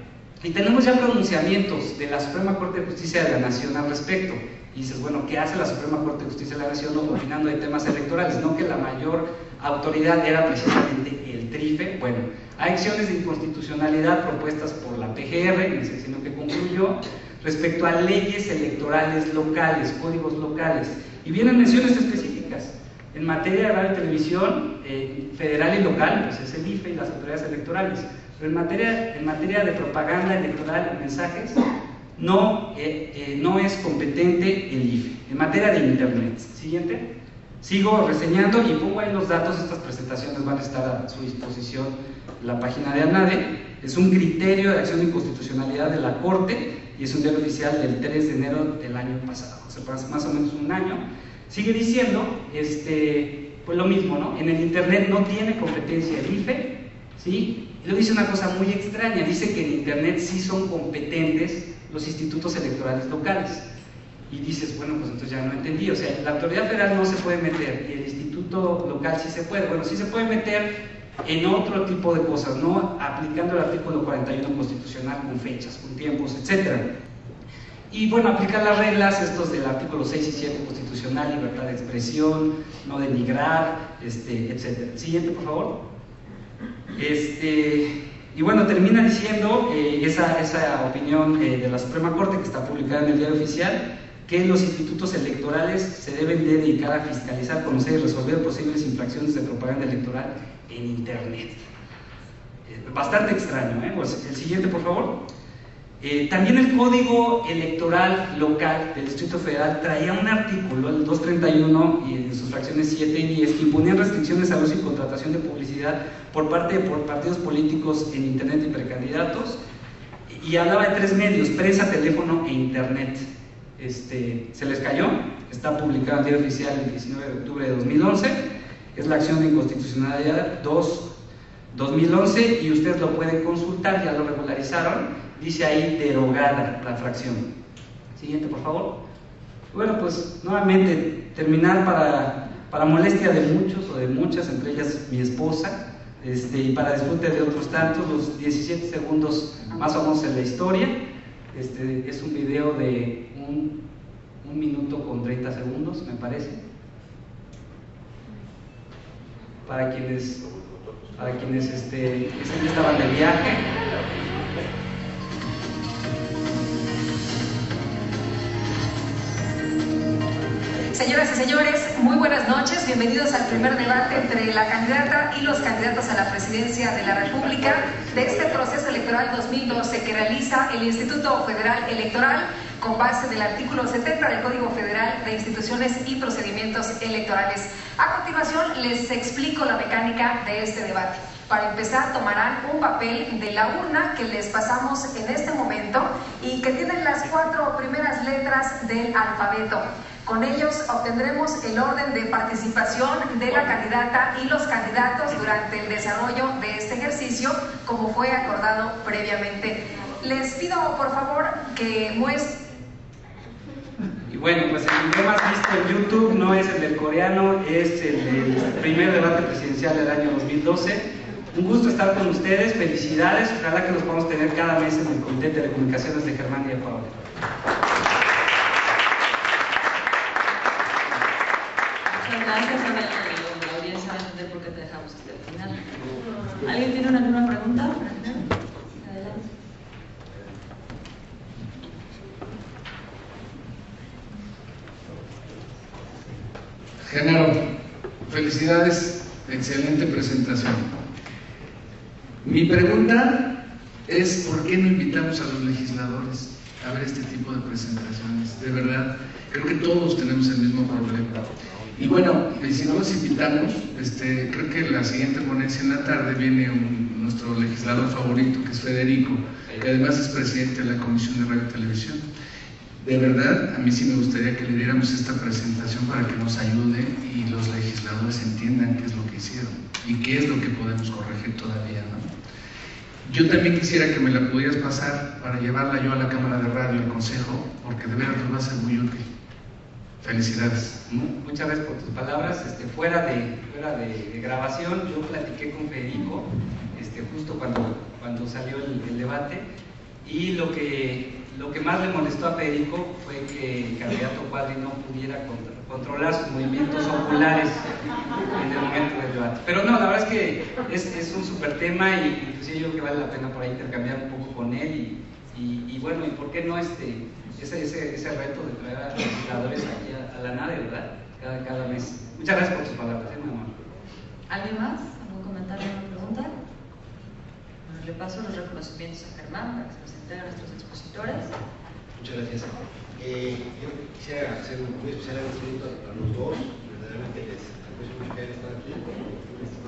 y tenemos ya pronunciamientos de la Suprema Corte de Justicia de la Nación al respecto, y dices, bueno, ¿qué hace la Suprema Corte de Justicia de la Nación opinando de temas electorales? No, que la mayor autoridad era precisamente el TRIFE. Bueno, hay acciones de inconstitucionalidad propuestas por la PGR, en el sexenio que concluyó, respecto a leyes electorales locales, códigos locales, y vienen menciones específicas. En materia de radio y televisión, federal y local, pues es el IFE y las autoridades electorales. Pero en materia de propaganda electoral y mensajes, no es competente el IFE. En materia de internet. Siguiente. Sigo reseñando y pongo ahí los datos. Estas presentaciones van a estar a su disposición en la página de ANADE. Es un criterio de acción de inconstitucionalidad de la Corte y es un diario oficial del 3 de enero del año pasado, o sea, más o menos un año. Sigue diciendo, pues lo mismo, ¿no? En el Internet no tiene competencia el IFE, ¿sí? Y luego dice una cosa muy extraña, dice que en Internet sí son competentes los institutos electorales locales. Y dices, bueno, pues entonces ya no entendí, o sea, la autoridad federal no se puede meter y el instituto local sí se puede. Bueno, sí se puede meter en otro tipo de cosas, no aplicando el artículo 41 constitucional con fechas, con tiempos, etcétera. Y bueno, aplicar las reglas estos del artículo 6 y 7 constitucional, libertad de expresión, no denigrar, etcétera. Siguiente, por favor. Y bueno, termina diciendo esa opinión de la Suprema Corte, que está publicada en el Diario Oficial, que los institutos electorales se deben de dedicar a fiscalizar, conocer y resolver posibles infracciones de propaganda electoral en Internet. Bastante extraño, ¿eh? Pues el siguiente, por favor. También el Código Electoral Local del Distrito Federal traía un artículo, el 231, y en sus fracciones 7 y 10, que imponían restricciones al uso y contratación de publicidad por parte de partidos políticos en Internet y precandidatos, y hablaba de 3 medios: prensa, teléfono e Internet. Se les cayó, está publicado en el Diario Oficial el 19 de octubre de 2011, es la acción de inconstitucionalidad 2011, y ustedes lo pueden consultar, ya lo regularizaron, dice ahí derogada la fracción. Siguiente, por favor. Bueno, pues nuevamente terminar para molestia de muchos o de muchas, entre ellas mi esposa, y para disfrute de otros tantos, los 17 segundos más o menos en la historia. Es un video de un minuto con 30 segundos, me parece. Para quienes estaban de viaje. Señoras y señores, muy buenas noches, bienvenidos al primer debate entre la candidata y los candidatos a la presidencia de la República de este proceso electoral 2012 que realiza el Instituto Federal Electoral con base del artículo 70 del Código Federal de Instituciones y Procedimientos Electorales. A continuación les explico la mecánica de este debate. Para empezar, tomarán un papel de la urna que les pasamos en este momento y que tienen las 4 primeras letras del alfabeto. Con ellos obtendremos el orden de participación de la candidata y los candidatos durante el desarrollo de este ejercicio, como fue acordado previamente. Les pido, por favor, que muestren. Y bueno, pues el video más visto en YouTube no es el del coreano, es el del primer debate presidencial del año 2012. Un gusto estar con ustedes, felicidades, ojalá que los podamos tener cada mes en el Comité de Telecomunicaciones de Germán y de Paola. Gracias, ahora la audiencia va a entender por qué te dejamos hasta el final. ¿Alguien tiene alguna pregunta? Adelante. Genaro, felicidades, excelente presentación. Mi pregunta es, ¿por qué no invitamos a los legisladores a ver este tipo de presentaciones? De verdad, creo que todos tenemos el mismo problema. Y bueno, si no los invitamos, creo que la siguiente ponencia en la tarde viene nuestro legislador favorito, que es Federico, que además es presidente de la Comisión de Radio y Televisión. De verdad, a mí sí me gustaría que le diéramos esta presentación para que nos ayude y los legisladores entiendan qué es lo que hicieron y qué es lo que podemos corregir todavía, ¿no? Yo también quisiera que me la pudieras pasar para llevarla yo a la Cámara de Radio, al Consejo, porque de verdad nos va a ser muy útil. Felicidades. Muchas gracias por tus palabras. Fuera de grabación, yo platiqué con Federico justo cuando salió el debate, y lo que más le molestó a Federico fue que el candidato Cuadri no pudiera controlar sus movimientos oculares en el momento del debate. Pero no, la verdad es que es un súper tema, y inclusive yo creo que vale la pena por ahí intercambiar un poco con él, y bueno, y por qué no ese reto de traer a los legisladores aquí a la nave, ¿verdad? Cada mes. Muchas gracias por tus palabras, mi amor. ¿Alguien más? ¿Algún comentario o pregunta? Bueno, le paso los reconocimientos a Germán para que se los entregue a nuestros expositores. Muchas gracias. Yo quisiera hacer un muy especial agradecimiento a los dos. Verdaderamente les aprecio mucho que hayan estado aquí.